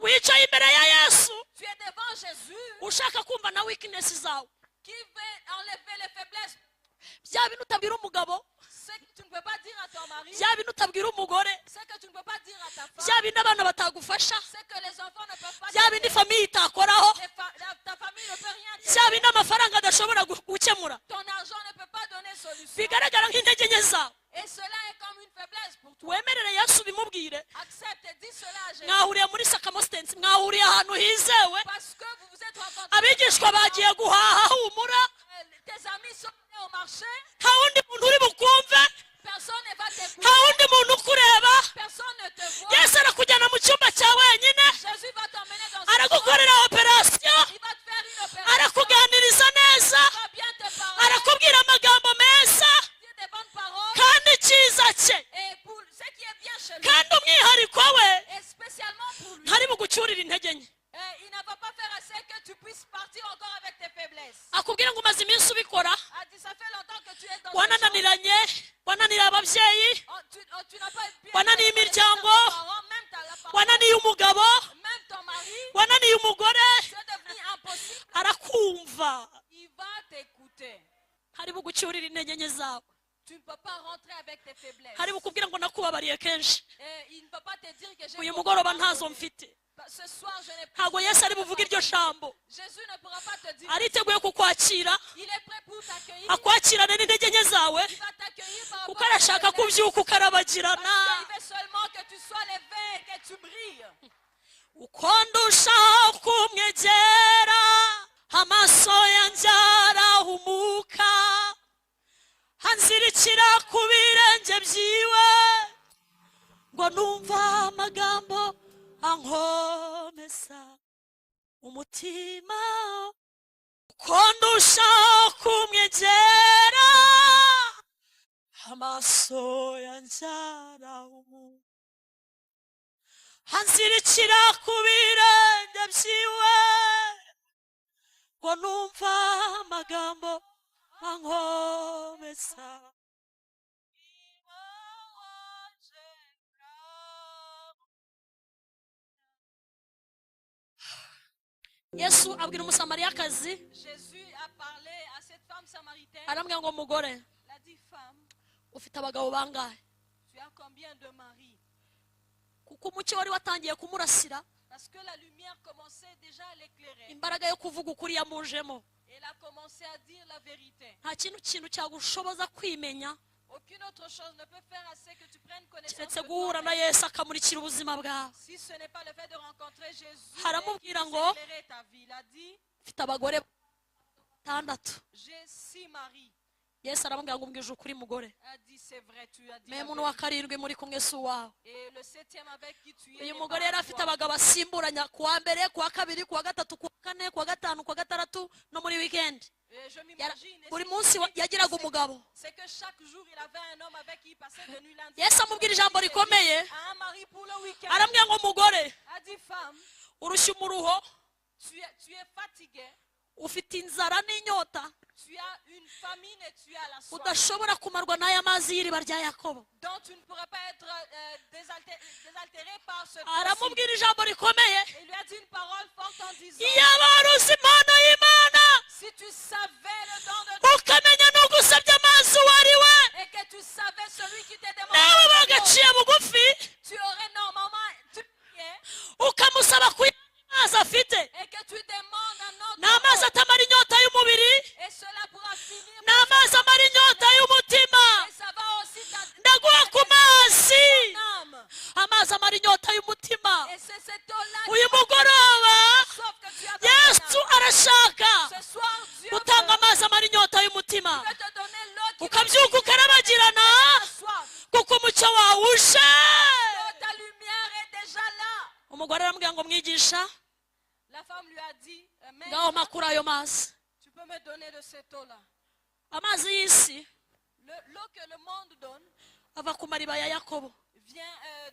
Speaker 1: wicaye imbere ya yesu
Speaker 3: Tu es devant Jésus
Speaker 1: ushaka kumva na weakness zawe
Speaker 3: qui veut enlever les faiblesses.
Speaker 1: bya bintu utabwira umugabo
Speaker 3: Ce que tu ne peux pas dire à ton mari,
Speaker 1: bya bintu utabwira umugore
Speaker 3: ce que tu ne peux pas dire à ta femme,
Speaker 1: bya bindi abana batagufasha
Speaker 3: ce que les enfants ne peuvent pas
Speaker 1: bya
Speaker 3: dire.
Speaker 1: bindi famiye itakoraho
Speaker 3: Ta famille ne peut rien dire.
Speaker 1: bya bindi amafaranga adashobora gukemura
Speaker 3: Ton argent ne peut pas donner solution.
Speaker 1: bigaragara nk'intege nke zawe
Speaker 3: Et cela est comme une faiblesse pour toi.
Speaker 1: wemerere yesu ubimubwire
Speaker 3: Accepte, dis cela à Jésus.
Speaker 1: mwahuriye muri sakamositensi mwahuriye ahantu hizewe
Speaker 3: Parce que vous vous êtes rencontrés.
Speaker 1: abigishwa bagiye guhaha humura
Speaker 3: Tes amis sont allés au marché.
Speaker 1: nta wundi muntu uri bukumve
Speaker 3: Personne ne va
Speaker 1: nta
Speaker 3: t'écouter.
Speaker 1: wundi muntu ukureba
Speaker 3: Personne ne te voit.
Speaker 1: yesu arakujyana mu cyumba cya wenyine
Speaker 3: Jésus va t'emmener dans une
Speaker 1: aragukorera operasiyo
Speaker 3: Il va te faire une opération.
Speaker 1: arakuganiriza neza
Speaker 3: Il va bien te parler.
Speaker 1: arakubwira amagambo meza
Speaker 3: Dire des bonnes paroles.
Speaker 1: kandi icyiza cye
Speaker 3: Et pour ce qui est bien chez lui.
Speaker 1: kandi umwihariko we
Speaker 3: Et spécialement pour lui.
Speaker 1: ntari bugucyurire intege nke
Speaker 3: Il ne va pas faire assez que tu puisses partir encore avec tes faiblesses.
Speaker 1: akubwira ngo umaze iminsi ubikora
Speaker 3: A dit, ça fait longtemps que tu es dans
Speaker 1: wanananiranye wananiye ababyeyi
Speaker 3: tu n'as pas pu
Speaker 1: wananiye imiryango
Speaker 3: même ta parole,
Speaker 1: wananiye umugabo
Speaker 3: même ton mari,
Speaker 1: wananiye umugore
Speaker 3: c'est devenu impossible.
Speaker 1: arakumva
Speaker 3: Il va t'écouter.
Speaker 1: hari bugucyurire intege nke zawe
Speaker 3: Tu ne peux pas rentrer avec tes faiblesses.
Speaker 1: hari bukubwira ngo nakubabariye kenshi
Speaker 3: Et il ne peut pas te dire que j'ai
Speaker 1: uyu
Speaker 3: beaucoup
Speaker 1: mugoroba
Speaker 3: pardonné.
Speaker 1: ntazo mfite
Speaker 3: Ce soir, je n'ai pas.
Speaker 1: ntabwo yesu ari buvuge iryo jambo
Speaker 3: Jésus ne pourra pas te dire.
Speaker 1: ariteguye kukwakira
Speaker 3: Il est prêt pour t'accueillir.
Speaker 1: akwakirane n'intege nke zawe
Speaker 3: Il va t'accueillir par
Speaker 1: kuko
Speaker 3: rapport à tes
Speaker 1: arashaka
Speaker 3: faiblesses.
Speaker 1: kubyuka ukarabagirana
Speaker 3: Parce qu'il veut seulement que tu sois levé et que tu brilles.
Speaker 1: uko ndushaho kumwegera amaso yanjye arahumuka hanzirikira ku birenge byiwe ngo numva amagambo ankomeza umutima uko ndushaho kumwegera amaso yanjye arahumuka hanzirikira ku birenge byiwe ngo numva amagambo ankomeza Yesu abwira umusamariyakazi
Speaker 2: Jésus a parlé à cette femme samaritaine.
Speaker 1: arambwira ngo mugore
Speaker 2: Il a dit, femme,
Speaker 1: ufite abagabo bangahe?
Speaker 2: tu as combien de maris?
Speaker 1: Kuko umucyo wari watangiye kumurasira,
Speaker 2: Parce que la lumière commençait déjà à l'éclairer.
Speaker 1: imbaraga yo kuvuga ukuri yamujemo.
Speaker 2: Elle a commencé à dire la vérité.
Speaker 1: Nta kintu cyagushoboza kwimenya
Speaker 2: Aucune autre chose ne peut faire assez que tu prennes connaissance
Speaker 1: keretse
Speaker 2: de
Speaker 1: guhura na
Speaker 2: toi-même.
Speaker 1: Yesu akamurikira ubuzima bwawe.
Speaker 2: Si ce n'est pas le fait de rencontrer Jésus et
Speaker 1: Haramubwira
Speaker 2: qu'il
Speaker 1: ngo,
Speaker 2: puisse éclairer ta vie. Il a dit,
Speaker 1: mfite abagore 6.
Speaker 2: j'ai 6 maris.
Speaker 1: Yesu aramubwira ngo umbwije ukuri mugore,
Speaker 2: Elle a dit, c'est vrai, tu as dit
Speaker 1: me
Speaker 2: la
Speaker 1: muntu wa
Speaker 2: vérité.
Speaker 1: 7 muri kumwe si uwawe.
Speaker 2: Et le 7e avec qui tu es
Speaker 1: Uyu
Speaker 2: n'est
Speaker 1: mugore
Speaker 2: pas
Speaker 1: yari
Speaker 2: à
Speaker 1: afite
Speaker 2: toi.
Speaker 1: abagabo asimburanya kuwa mbere, kuwa kabiri, kuwa gatatu, kuwa kane, kuwa gatanu, kuwa gatandatu no muri weekend.
Speaker 2: Et je m'imagine, et
Speaker 1: Buri
Speaker 2: si
Speaker 1: munsi
Speaker 2: tu dis
Speaker 1: yagiraga
Speaker 2: que
Speaker 1: umugabo.
Speaker 2: c'est que chaque jour il avait un homme avec qui il passait de nuit lundi.
Speaker 1: Yesu amubwira ijambo rikomeye,
Speaker 2: Un mari pour le week-end.
Speaker 1: arambwira ngo mugore
Speaker 2: A dit, femme,
Speaker 1: urushya umuruho,
Speaker 2: tu es fatiguée,
Speaker 1: ufite inzara n'inyota,
Speaker 2: tu as une famine et tu as la soif.
Speaker 1: udashobora kumarwa n'aya mazi y'iriba rya Yakobo.
Speaker 2: Donc tu ne pourras pas être désaltéré par ce principe.
Speaker 1: Aramubwira ijambo rikomeye,
Speaker 2: Il lui a dit une parole forte en disant,
Speaker 1: iyaba wari uzi impano y'Imana
Speaker 2: si tu savais le don de Dieu
Speaker 1: ukamenya n'ugusabye amazi uwo ari we,
Speaker 2: et que tu savais celui qui t'est
Speaker 1: nawe
Speaker 2: demandé,
Speaker 1: bagaciye bugufi
Speaker 2: tu aurais normalement tu priais
Speaker 1: ukamusaba kuya amazi afite.
Speaker 2: et que tu demandes un autre
Speaker 1: Ni amazi
Speaker 2: don.
Speaker 1: atamara inyota y'umubiri,
Speaker 2: Et cela pourra finir
Speaker 1: ni amazi amara inyota y'umutima.
Speaker 2: et ça va aussi
Speaker 1: Ndaguha ku mazi,
Speaker 2: âme.
Speaker 1: amazi amara inyota y'umutima.
Speaker 2: Et c'est cette eau-là
Speaker 1: Uyu
Speaker 2: qui va
Speaker 1: mugoroba
Speaker 2: sauf que tu as
Speaker 1: Yesu
Speaker 2: besoin.
Speaker 1: arashaka
Speaker 2: Ce soir, Dieu
Speaker 1: gutanga amazi amara inyota y'umutima,
Speaker 2: veut te donner l'eau qui va
Speaker 1: ukabyuka ukarabagirana
Speaker 2: ta soif.
Speaker 1: kuko umucyo wawe uje.
Speaker 2: Oh, ta lumière est déjà là.
Speaker 1: Umugore aramubwira ngo mwigisha,
Speaker 2: La femme lui a dit,
Speaker 1: ngaho
Speaker 2: mais
Speaker 1: makuru ayo mazi.
Speaker 2: tu peux me donner de cette eau-là.
Speaker 1: Amazi y'isi
Speaker 2: L'eau que le monde donne
Speaker 1: ava ku mariba ya Yakobo,
Speaker 2: vient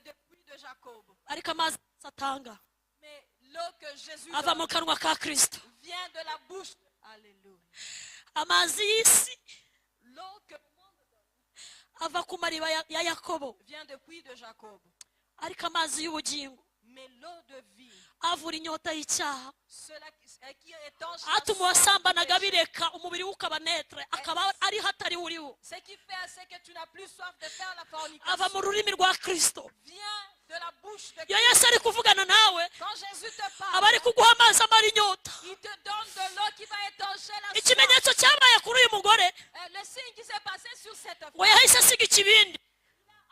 Speaker 2: depuis de Jacob.
Speaker 1: ariko amazi atanga
Speaker 2: Mais l'eau que Jésus
Speaker 1: ava
Speaker 2: donne
Speaker 1: mu kanwa ka Kristo.
Speaker 2: vient de la bouche. Alléluia.
Speaker 1: Amazi y'isi
Speaker 2: L'eau que le monde donne
Speaker 1: ava ku mariba ya Yakobo,
Speaker 2: vient depuis de Jacob.
Speaker 1: ariko amazi y'ubugingo
Speaker 2: Mais l'eau de vie,
Speaker 1: avura inyota y'icyaha,
Speaker 2: cela qui étanche
Speaker 1: atuma uwasambanaga bireka umubiri we ukaba netre, akaba ari hatari uriho.
Speaker 2: ce qui fait assez que tu n'as plus soif de faire la
Speaker 1: Ava
Speaker 2: fornication
Speaker 1: mu rurimi rwa Kristo.
Speaker 2: vient de la bouche de
Speaker 1: Iyo
Speaker 2: Christ.
Speaker 1: Yesu ari kuvugana nawe,
Speaker 2: Quand Jésus te
Speaker 1: aba
Speaker 2: parle,
Speaker 1: ari kuguha amazi amara inyota.
Speaker 2: il te donne de l'eau qui va étancher la soif.
Speaker 1: Ikimenyetso cyabaye kuri uyu mugore
Speaker 2: Le signe qui s'est passé sur cette femme,
Speaker 1: ngo yahise asiga ikibindi,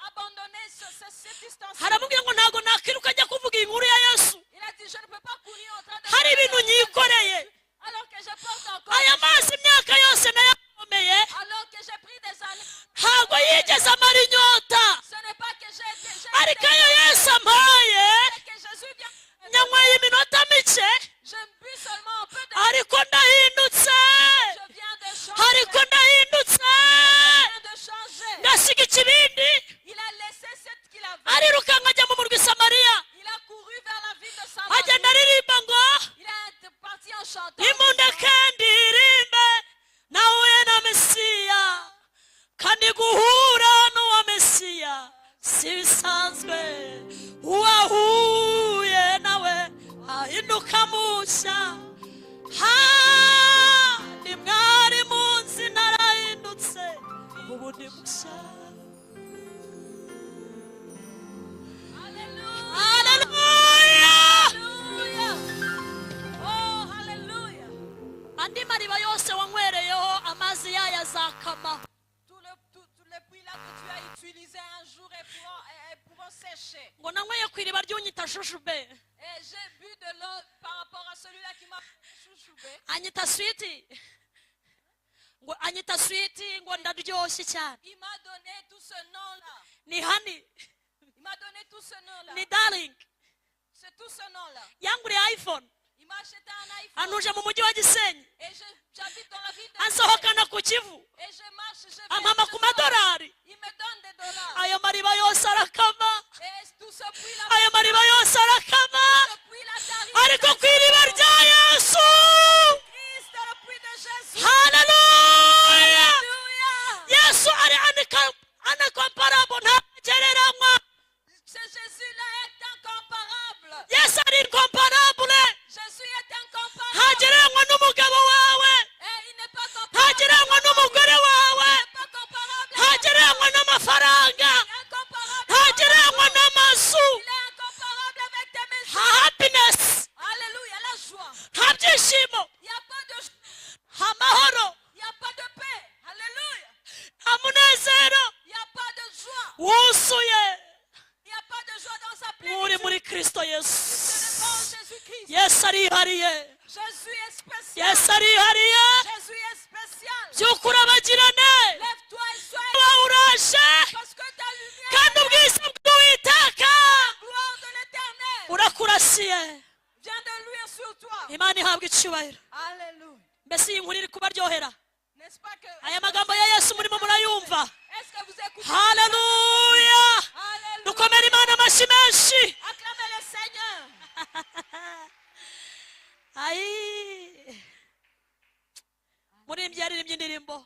Speaker 2: abandonné cette distance.
Speaker 1: haramubwira ngo ntabwo nakwiruka njya kuvuga inkuru ya Yesu,
Speaker 2: Il a dit, je ne peux pas courir en train de
Speaker 1: hari
Speaker 2: faire
Speaker 1: ibintu
Speaker 2: la
Speaker 1: nyikoreye.
Speaker 2: alors que je porte encore
Speaker 1: Aya
Speaker 2: des
Speaker 1: mazi
Speaker 2: choses.
Speaker 1: imyaka yose nayakomeye,
Speaker 2: Alors que j'ai pris des années.
Speaker 1: ntabwo yigeze amara inyota,
Speaker 2: Ce n'est pas que j'ai
Speaker 1: ariko iyo Yesu ampaye
Speaker 2: c'est que Jésus vient.
Speaker 1: nyanyweye iminota mike,
Speaker 2: Je bus seulement un peu de
Speaker 1: ariko ndahindutse,
Speaker 2: je viens de changer.
Speaker 1: ariko ndahindutse,
Speaker 2: Je viens de changer.
Speaker 1: ngasiga ikibindi,
Speaker 2: Il a laissé cette qu'il avait.
Speaker 1: arirukanka ajya mu murwa i Samariya,
Speaker 2: Il a couru vers la ville de Samarie.
Speaker 1: agenda aririmba ngo
Speaker 2: Il est parti en chantant.
Speaker 1: nimundeke ndirimbe nahuye na Mesiya, kandi guhura n'uwa Mesiya si bisanzwe, uwahuye nawe ahinduka mushya. Ni mwari munsi narahindutse, ubu ndi mushya.
Speaker 2: Alléluia.
Speaker 1: Haleluya!
Speaker 2: Alléluia. Oh, alléluia.
Speaker 1: Andi mariba yose wanywereyeho amazi yayo azakama.
Speaker 2: Tout le puits là que tu as utilisé un jour et pourront sécher.
Speaker 1: Ngo nanyweye ku iriba ry'unyita Shushu be,
Speaker 2: Et j'ai bu de l'eau par rapport à celui-là qui m'a chouchoubé.
Speaker 1: anyita switi, ngo anyita switi, ngo ndaryoshye cyane.
Speaker 2: Il m'a donné tout ce nom-là.
Speaker 1: Ni honey,
Speaker 2: Il m'a donné tout ce nom-là.
Speaker 1: ni darling.
Speaker 2: C'est tout ce nom-là.
Speaker 1: Yanguriye iPhone,
Speaker 2: Il m'a acheté un iPhone.
Speaker 1: anuje mu mujyi wa Gisenyi,
Speaker 2: Et j'habite dans la ville de
Speaker 1: ansohokana ku Kivu,
Speaker 2: Et je marche, je
Speaker 1: amama ku madorari.
Speaker 2: Il me donne des dollars.
Speaker 1: Ayo mariba yose arakama,
Speaker 2: Et tout ce puits-là,
Speaker 1: ayo mariba yose arakama,
Speaker 2: ce puits-là t'arrive.
Speaker 1: ariko ku iriba rya Yesu.
Speaker 2: Christ, le puits de Jésus.
Speaker 1: Haleluya!
Speaker 2: Alléluia.
Speaker 1: Yesu ari anakomparable, ntagereranywa.
Speaker 2: Ce Jésus-là est incomparable.
Speaker 1: Yesu ari incomparable.
Speaker 2: Jésus est incomparable.
Speaker 1: Kristo Yesu.
Speaker 3: Ce n'est pas en Jésus-Christ.
Speaker 1: Yesu arihariye.
Speaker 3: Jésus est spécial.
Speaker 1: Yesu arihariye.
Speaker 3: Jésus est spécial.
Speaker 1: by'uko urabagirane.
Speaker 3: Lève-toi et sois
Speaker 1: Wowe uraje
Speaker 3: parce que ta lumière,
Speaker 1: kandi ubwiza bw'Uwiteka
Speaker 3: la gloire de l'Éternel
Speaker 1: urakurasiye.
Speaker 3: vient de luire sur toi.
Speaker 1: Imana ihabwa icyubahiro.
Speaker 3: Alléluia.
Speaker 1: Mbese iyi nkuru iri kubaryohera?
Speaker 3: N'est-ce pas que
Speaker 1: Aya magambo ya Yesu murimo murayumva?
Speaker 3: est-ce que vous écoutez?
Speaker 1: Haleluya.
Speaker 3: Alléluia.
Speaker 1: Dukomere Imana amashyi menshi.
Speaker 3: Acclamez le Seigneur.
Speaker 1: Ayi. Murimbyi yaririmbye indirimbo.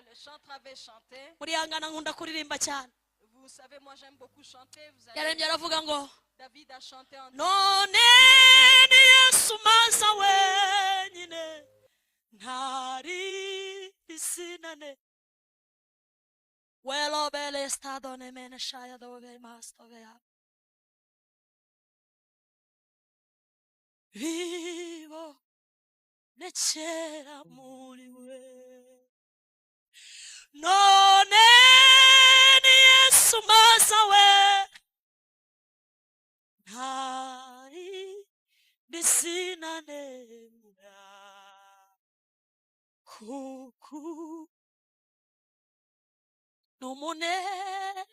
Speaker 3: Le chanteur avait chanté.
Speaker 1: Murihangana nkunda kuririmba cyane.
Speaker 3: Vous savez, moi j'aime beaucoup chanter. Vous
Speaker 1: Yaririmbye
Speaker 3: allez...
Speaker 1: aravuga ngo
Speaker 3: David a chanté en
Speaker 1: none ni Yesu maza wenyine ntari isinane welo bele estado ne mene shaya dove masto vea vivo necera muri we none ni Yesu maza we ntari bisinanira kuku n'umunezero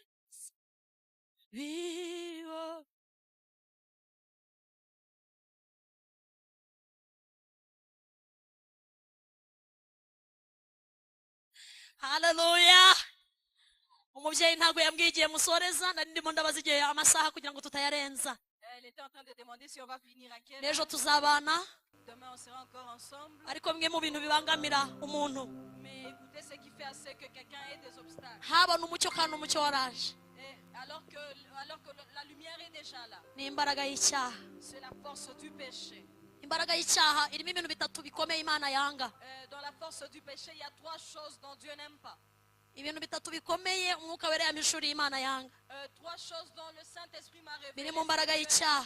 Speaker 1: biwo. Haleluya. Umubyeyi ntabwo yambwiye igihe musoreza, nari ndimo ndabaza igihe amasaha kugira ngo tutayarenza.
Speaker 3: Elle était en train de demander si on va finir à quelle
Speaker 1: N'ejo
Speaker 3: heure.
Speaker 1: tuzabana,
Speaker 3: Demain on sera encore ensemble.
Speaker 1: ariko bimwe mu bintu bibangamira umuntu
Speaker 3: Mais écoutez, ce qui fait assez que quelqu'un ait des obstacles.
Speaker 1: habona umucyo kandi umucyo waraje
Speaker 3: Et alors que la lumière est déjà là,
Speaker 1: ni imbaraga y'icyaha.
Speaker 3: c'est la force du péché.
Speaker 1: Imbaraga y'icyaha irimo ibintu bitatu bikomeye Imana yanga.
Speaker 3: Dans la force du péché, il y a trois choses dont Dieu n'aime pas.
Speaker 1: Ibintu bitatu bikomeye umwuka wera yamishuriye Imana yanga.
Speaker 3: Trois choses dont le Saint-Esprit m'a révélé.
Speaker 1: Biri mu mbaraga y'icyaha.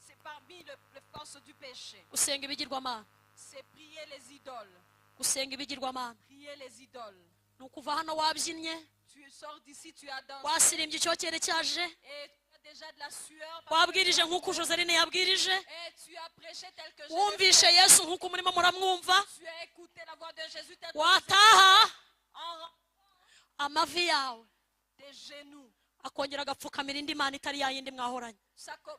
Speaker 3: C'est parmi les forces du péché.
Speaker 1: Gusenga ibigirwamana.
Speaker 3: C'est prier les idoles.
Speaker 1: Gusenga ibigirwamana
Speaker 3: Prier les idoles.
Speaker 1: ni ukuva hano wabyinnye,
Speaker 3: Tu sors d'ici, tu as dansé.
Speaker 1: wasirimbye icyokere cyaje,
Speaker 3: Et tu as déjà de la sueur.
Speaker 1: wabwirije nk'uko Joseline yabwirije,
Speaker 3: Et tu as prêché tel que je l'ai
Speaker 1: wumvishe
Speaker 3: fait.
Speaker 1: Yesu nk'uko murimo muramwumva,
Speaker 3: Tu as écouté la voix de Jésus tel que
Speaker 1: wataha
Speaker 3: en
Speaker 1: amavi yawe
Speaker 3: tes genoux.
Speaker 1: akongera agapfukamira indi Mana itari yayindi mwahoranye.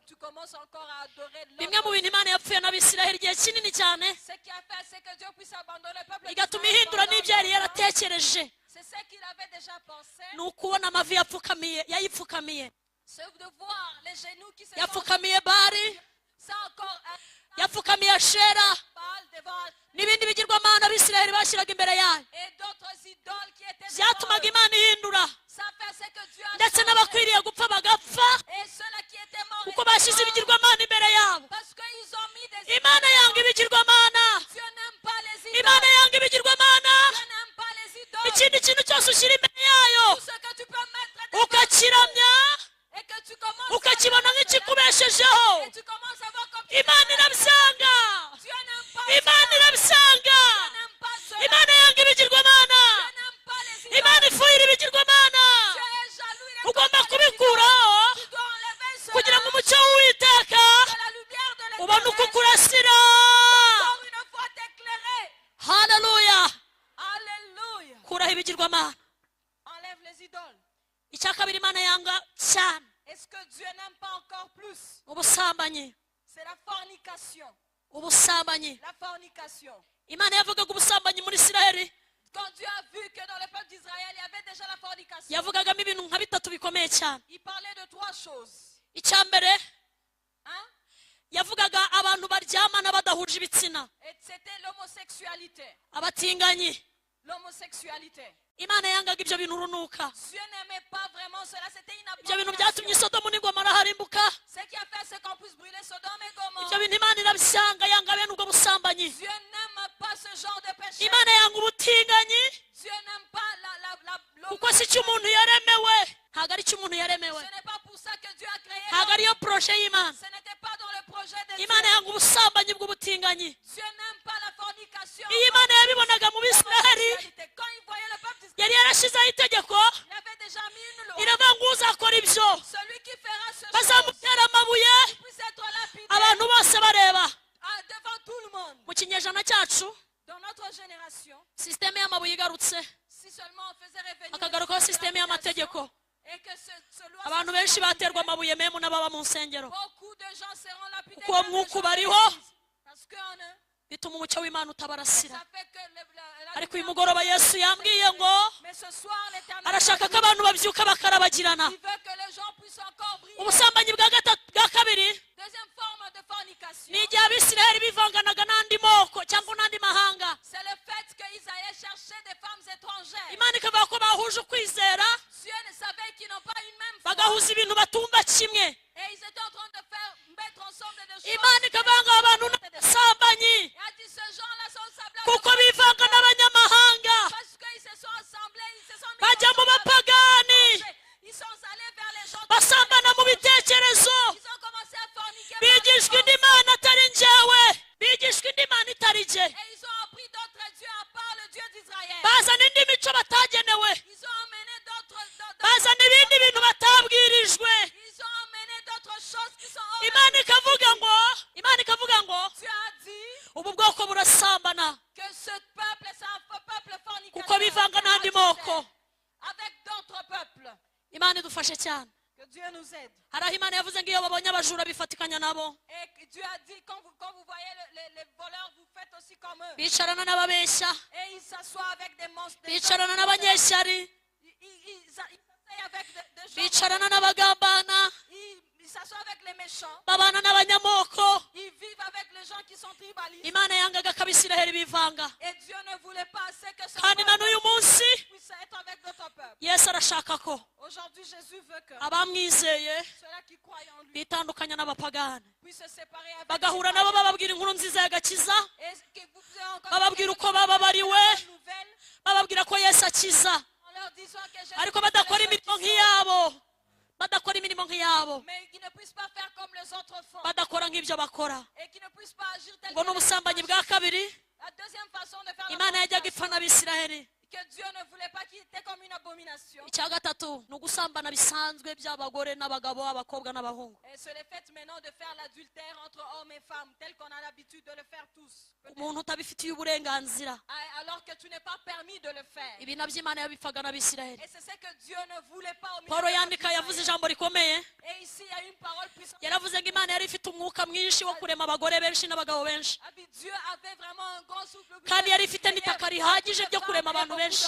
Speaker 3: Tu commences encore à adorer
Speaker 1: Bimwe mu
Speaker 3: l'autre.
Speaker 1: bintu Imana yapfuye n'Abisiraheli igihe kinini cyane,
Speaker 3: Ce qui a fait, c'est que Dieu puisse abandonner le peuple.
Speaker 1: igatuma
Speaker 3: d'Israël
Speaker 1: ihindura
Speaker 3: pendant
Speaker 1: n'ibyo yari
Speaker 3: longtemps.
Speaker 1: yaratekereje.
Speaker 3: C'est ce qu'il avait déjà pensé.
Speaker 1: Ni ukubona amavi yayipfukamiye,
Speaker 3: C'est de voir les genoux qui se sont...
Speaker 1: yapfukamiye Bali,
Speaker 3: Ça encore
Speaker 1: yapfukamiye Ashera
Speaker 3: Baal devant...
Speaker 1: n'ibindi bigirwamana Abisiraheli bashyiraga imbere yayo.
Speaker 3: Et d'autres idoles qui étaient devant
Speaker 1: Byatumaga
Speaker 3: eux.
Speaker 1: Imana ihindura,
Speaker 3: Ça fait ce que Dieu a
Speaker 1: ndetse
Speaker 3: changé.
Speaker 1: n'abakwiriye gupfa bagapfa
Speaker 3: Et ceux-là qui étaient morts
Speaker 1: kuko
Speaker 3: étaient
Speaker 1: bashyize
Speaker 3: morts
Speaker 1: ibigirwamana imbere yabo.
Speaker 3: parce qu'ils ont mis des
Speaker 1: Imana yanga ibigirwamana,
Speaker 3: Dieu n'aime pas les idoles.
Speaker 1: Imana yanga ibigirwamana.
Speaker 3: Dieu n'aime pas les idoles.
Speaker 1: Ikindi kintu cyose ushyira imbere yayo
Speaker 3: Tout ce que tu peux mettre devant
Speaker 1: ukakiramya,
Speaker 3: et que tu commences
Speaker 1: ukakibona
Speaker 3: à
Speaker 1: nk'ikikubeshejeho,
Speaker 3: et tu commences à voir comme
Speaker 1: Imana irabyanga.
Speaker 3: Dieu n'aime pas
Speaker 1: Imana irabyanga.
Speaker 3: Dieu n'aime pas cela.
Speaker 1: Imana yanga ibigirwamana,
Speaker 3: Dieu n'aime pas les idoles.
Speaker 1: Imana ifuhira ibigirwamana.
Speaker 3: Dieu est jaloux, il
Speaker 1: Ugomba
Speaker 3: n'aime pas les
Speaker 1: kubikuraho
Speaker 3: idoles. Tu dois enlever cela
Speaker 1: kugira ngo umucyo w'Uwiteka
Speaker 3: que la lumière de
Speaker 1: ubone uko
Speaker 3: l'Éternel
Speaker 1: ukurasira.
Speaker 3: encore une fois t'éclairer.
Speaker 1: Haleluya.
Speaker 3: Alléluia.
Speaker 1: Kuraho ibigirwamana.
Speaker 3: Enlève les idoles.
Speaker 1: Icya kabiri Imana yanga cyane
Speaker 3: Est-ce que Dieu n'aime pas encore plus?
Speaker 1: ubusambanyi.
Speaker 3: C'est la fornication.
Speaker 1: Ubusambanyi,
Speaker 3: La fornication.
Speaker 1: Imana yavugaga ubusambanyi muri Isiraheli,
Speaker 3: Quand Dieu a vu que dans le peuple d'Israël, il y avait déjà la fornication,
Speaker 1: yavugagamo ibintu nka bitatu bikomeye cyane.
Speaker 3: il parlait de trois choses.
Speaker 1: Icya mbere
Speaker 3: Hein?
Speaker 1: yavugaga abantu baryamana badahuje ibitsina,
Speaker 3: Et c'était l'homosexualité.
Speaker 1: abatinganyi.
Speaker 3: L'homosexualité.
Speaker 1: Imana yangaga ibyo bintu urunuka.
Speaker 3: Dieu n'aimait pas vraiment cela. C'était une
Speaker 1: Ibyo bintu
Speaker 3: abomination.
Speaker 1: byatumye Sodomu n'Igomora harimbuka.
Speaker 3: Ce qui a fait, c'est qu'on puisse brûler Sodome et
Speaker 1: Ibyo
Speaker 3: Gomorrhe.
Speaker 1: bintu Imana irabyanga, yanga bene ubwo busambanyi.
Speaker 3: Dieu n'aime pas ce genre de péché.
Speaker 1: Imana yanga ubutinganyi
Speaker 3: Dieu n'aime pas
Speaker 1: kuko si cyo umuntu yaremewe, ntabwo ari cyo umuntu yaremewe,
Speaker 3: Ce n'est pas pour ça que Dieu a créé
Speaker 1: ntabwo
Speaker 3: l'homme.
Speaker 1: ariyo proje y'Imana.
Speaker 3: Ce n'était pas dans le projet de
Speaker 1: Imana
Speaker 3: Dieu.
Speaker 1: yanga ubusambanyi bw'ubutinganyi.
Speaker 3: Dieu n'aime pas la fornication.
Speaker 1: Iyo Imana yabibonaga mu Bisiraheli,
Speaker 3: Quand il voyait le peuple d'Israël,
Speaker 1: yari yarashyizeho itegeko
Speaker 3: il avait déjà mis une loi.
Speaker 1: iravuga ngo uzakora ibyo
Speaker 3: Celui qui fera ce chose
Speaker 1: bazamutera amabuye memu n'ababa mu nsengero
Speaker 3: Beaucoup de gens seront lapidés
Speaker 1: kuko
Speaker 3: dans les
Speaker 1: mwuka
Speaker 3: gens
Speaker 1: ubariho
Speaker 3: de l'église. Parce qu'en eux,
Speaker 1: bituma umucyo w'Imana utabarasira.
Speaker 3: ça fait que la
Speaker 1: Ariko uyu
Speaker 3: lumière
Speaker 1: mugoroba
Speaker 3: de Dieu
Speaker 1: Yesu
Speaker 3: est
Speaker 1: yambwiye
Speaker 3: éclairée.
Speaker 1: ngo
Speaker 3: Mais ce soir, l'Éternel
Speaker 1: arashaka ko
Speaker 3: dit,
Speaker 1: abantu babyuka bakarabagirana.
Speaker 3: il veut que les gens puissent encore briller.
Speaker 1: Ubusambanyi bwa kabiri
Speaker 3: Deuxième forme de fornication,
Speaker 1: ni igihe Abisirayeli bivanganaga n'andi moko cyangwa n'andi mahanga.
Speaker 3: c'est le fait qu'ils allaient chercher des femmes étrangères.
Speaker 1: Imana ikavuga ko bahuje ukwizera
Speaker 3: Dieu ne savait qu'ils n'ont pas une même foi.
Speaker 1: bagahuza ibintu batumva kimwe.
Speaker 3: Et ils étaient en train de mettre ensemble des choses.
Speaker 1: Imana ikavuga ngo abantu n'abasambanyi
Speaker 3: Et a dit, ces gens-là sont semblables
Speaker 1: kuko bivanga n'abanyamahanga
Speaker 3: parce qu'ils se sont assemblés, ils se sont mis
Speaker 1: bajya mu
Speaker 3: ensemble avec
Speaker 1: bapagani
Speaker 3: les étrangers. Ils sont allés vers les gens.
Speaker 1: basambana mu bitekerezo
Speaker 3: Ils ont commencé à forniquer.
Speaker 1: bigishwa
Speaker 3: vers
Speaker 1: indi
Speaker 3: les
Speaker 1: mana atari njyewe bigishwa indi mana itari jye
Speaker 3: et ils ont appris d'autres dieux à part le Dieu d'Israël.
Speaker 1: bazana indi mico batagenewe
Speaker 3: Ils ont emmené d'autres
Speaker 1: bazana ibindi bintu batabwirijwe.
Speaker 3: ils ont emmené d'autres choses qui sont hors
Speaker 1: Imana
Speaker 3: de
Speaker 1: ikavuga ngo
Speaker 3: Dieu a dit
Speaker 1: ubu bwoko burasambana
Speaker 3: que ce peuple, c'est un peuple fornicateur.
Speaker 1: kuko bivanga n'andi moko.
Speaker 3: Avec d'autres peuples.
Speaker 1: Imana idufashe cyane.
Speaker 3: Que Dieu nous aide.
Speaker 1: hari aho Imana yavuze ngo iyo babonye abajura bifatikanya nabo,
Speaker 3: Et que Dieu a dit, quand vous voyez les voleurs, vous faites aussi comme eux.
Speaker 1: bicarana n'ababeshya,
Speaker 3: Et ils s'assoient avec des monstres. Des
Speaker 1: bicarana n'abanyeshyari,
Speaker 3: ils s'asseyent avec des gens.
Speaker 1: bicarana n'abagambana,
Speaker 3: Ils s'assoient avec les méchants.
Speaker 1: babana n'abanyamoko.
Speaker 3: Ils vivent avec les gens qui sont tribalistes.
Speaker 1: Imana yangaga ko Abisirayeli bivanga,
Speaker 3: Et Dieu ne voulait pas assez que ce
Speaker 1: kandi na n'uyu munsi
Speaker 3: puisse être avec d'autres peuples.
Speaker 1: Yesu arashaka ko
Speaker 3: Aujourd'hui, Jésus veut que
Speaker 1: abamwizeye
Speaker 3: ceux-là qui croient en lui
Speaker 1: bitandukanya n'abapagani,
Speaker 3: puissent se séparer avec
Speaker 1: bagahura
Speaker 3: les
Speaker 1: nabo
Speaker 3: païens.
Speaker 1: bababwira inkuru nziza y'agakiza,
Speaker 3: Et que vous pouvez encore
Speaker 1: bababwira uko
Speaker 3: donner
Speaker 1: bababariwe,
Speaker 3: la bonne nouvelle
Speaker 1: bababwira ko Yesu akiza,
Speaker 3: en leur disant que Jésus
Speaker 1: ariko
Speaker 3: fait
Speaker 1: badakora
Speaker 3: les
Speaker 1: imirimo
Speaker 3: choses qui
Speaker 1: nk'iyabo, badakora imirimo nk'iyabo,
Speaker 3: sont- mais qu'ils ne puissent pas faire comme les autres font.
Speaker 1: badakora nk'ibyo bakora.
Speaker 3: Et qu'ils ne puissent pas agir tel
Speaker 1: ubwo
Speaker 3: que
Speaker 1: ni ubusambanyi bwa kabiri
Speaker 3: La deuxième façon de faire la
Speaker 1: Imana yajyaga
Speaker 3: fornication,
Speaker 1: ipfa n'Abisirayeli.
Speaker 3: que Dieu ne voulait pas qu'il était comme une abomination.
Speaker 1: icya gatatu ni ugusambana bisanzwe by'abagore n'abagabo, abakobwa n'abahungu.
Speaker 3: Et c'est le fait maintenant de faire l'adultère entre hommes et femmes, tel qu'on a l'habitude de le faire tous. Peut-être.
Speaker 1: umuntu utabifitiye uburenganzira.
Speaker 3: Alors que tu n'es pas permis de le faire.
Speaker 1: ibi nabyo Imana yabipfaga n'Abisirayeli.
Speaker 3: Et c'est ce que Dieu ne voulait pas au milieu
Speaker 1: Paul
Speaker 3: de
Speaker 1: yandika
Speaker 3: l'Israël.
Speaker 1: yavuze ijambo rikomeye,
Speaker 3: Et ici, il y a une parole puissante.
Speaker 1: yaravuze ngo Imana yari ifite umwuka mwinshi wo kurema abagore benshi n'abagabo benshi,
Speaker 3: Ah, puis Dieu avait vraiment un grand souffle.
Speaker 1: kandi yari ifite n'itaka rihagije ryo kurema abantu benshi,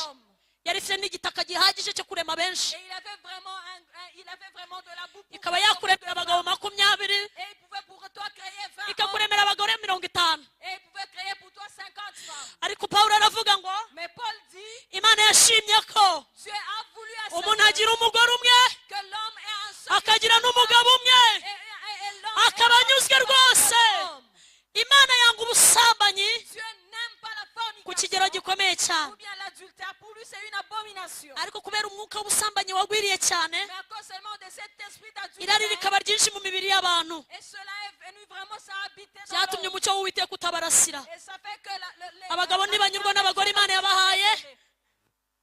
Speaker 1: yari ifite n'igitaka gihagije cyo kurema benshi,
Speaker 3: Et il avait vraiment de la boue pour
Speaker 1: ikaba yakuremera abagabo 20,
Speaker 3: Et il pouvait pour toi créer 20 hommes.
Speaker 1: ikakuremera abagore 50.
Speaker 3: Et il pouvait créer pour toi 50 femmes.
Speaker 1: ariko Pawulo aravuga ngo
Speaker 3: Mais Paul dit,
Speaker 1: Imana yashimye ko
Speaker 3: Dieu a voulu à ce
Speaker 1: umuntu agira umugore umwe
Speaker 3: que l'homme ait un seul
Speaker 1: akagira n'umugabo umwe,
Speaker 3: et l'homme
Speaker 1: akaba
Speaker 3: ait un
Speaker 1: anyuzwe
Speaker 3: seul
Speaker 1: rwose.
Speaker 3: homme.
Speaker 1: Imana yanga ubusambanyi
Speaker 3: Dieu n'aime pas la
Speaker 1: ku kigero
Speaker 3: fornication
Speaker 1: gikomeye cyane,
Speaker 3: ou bien l'adultère. Pour lui, c'est une abomination.
Speaker 1: ariko kubera umwuka w'ubusambanyi wagwiriye cyane,
Speaker 3: Mais à cause seulement de cet esprit
Speaker 1: irari
Speaker 3: d'adultère,
Speaker 1: rikaba ryinshi mu mibiri y'abantu,
Speaker 3: et cela est venu vraiment, ça a habité dans
Speaker 1: byatumye
Speaker 3: l'homme.
Speaker 1: umucyo w'Uwiteka utabarasira.
Speaker 3: Et ça fait que
Speaker 1: Abagabo ntibanyurwa n'abagore Imana yabahaye,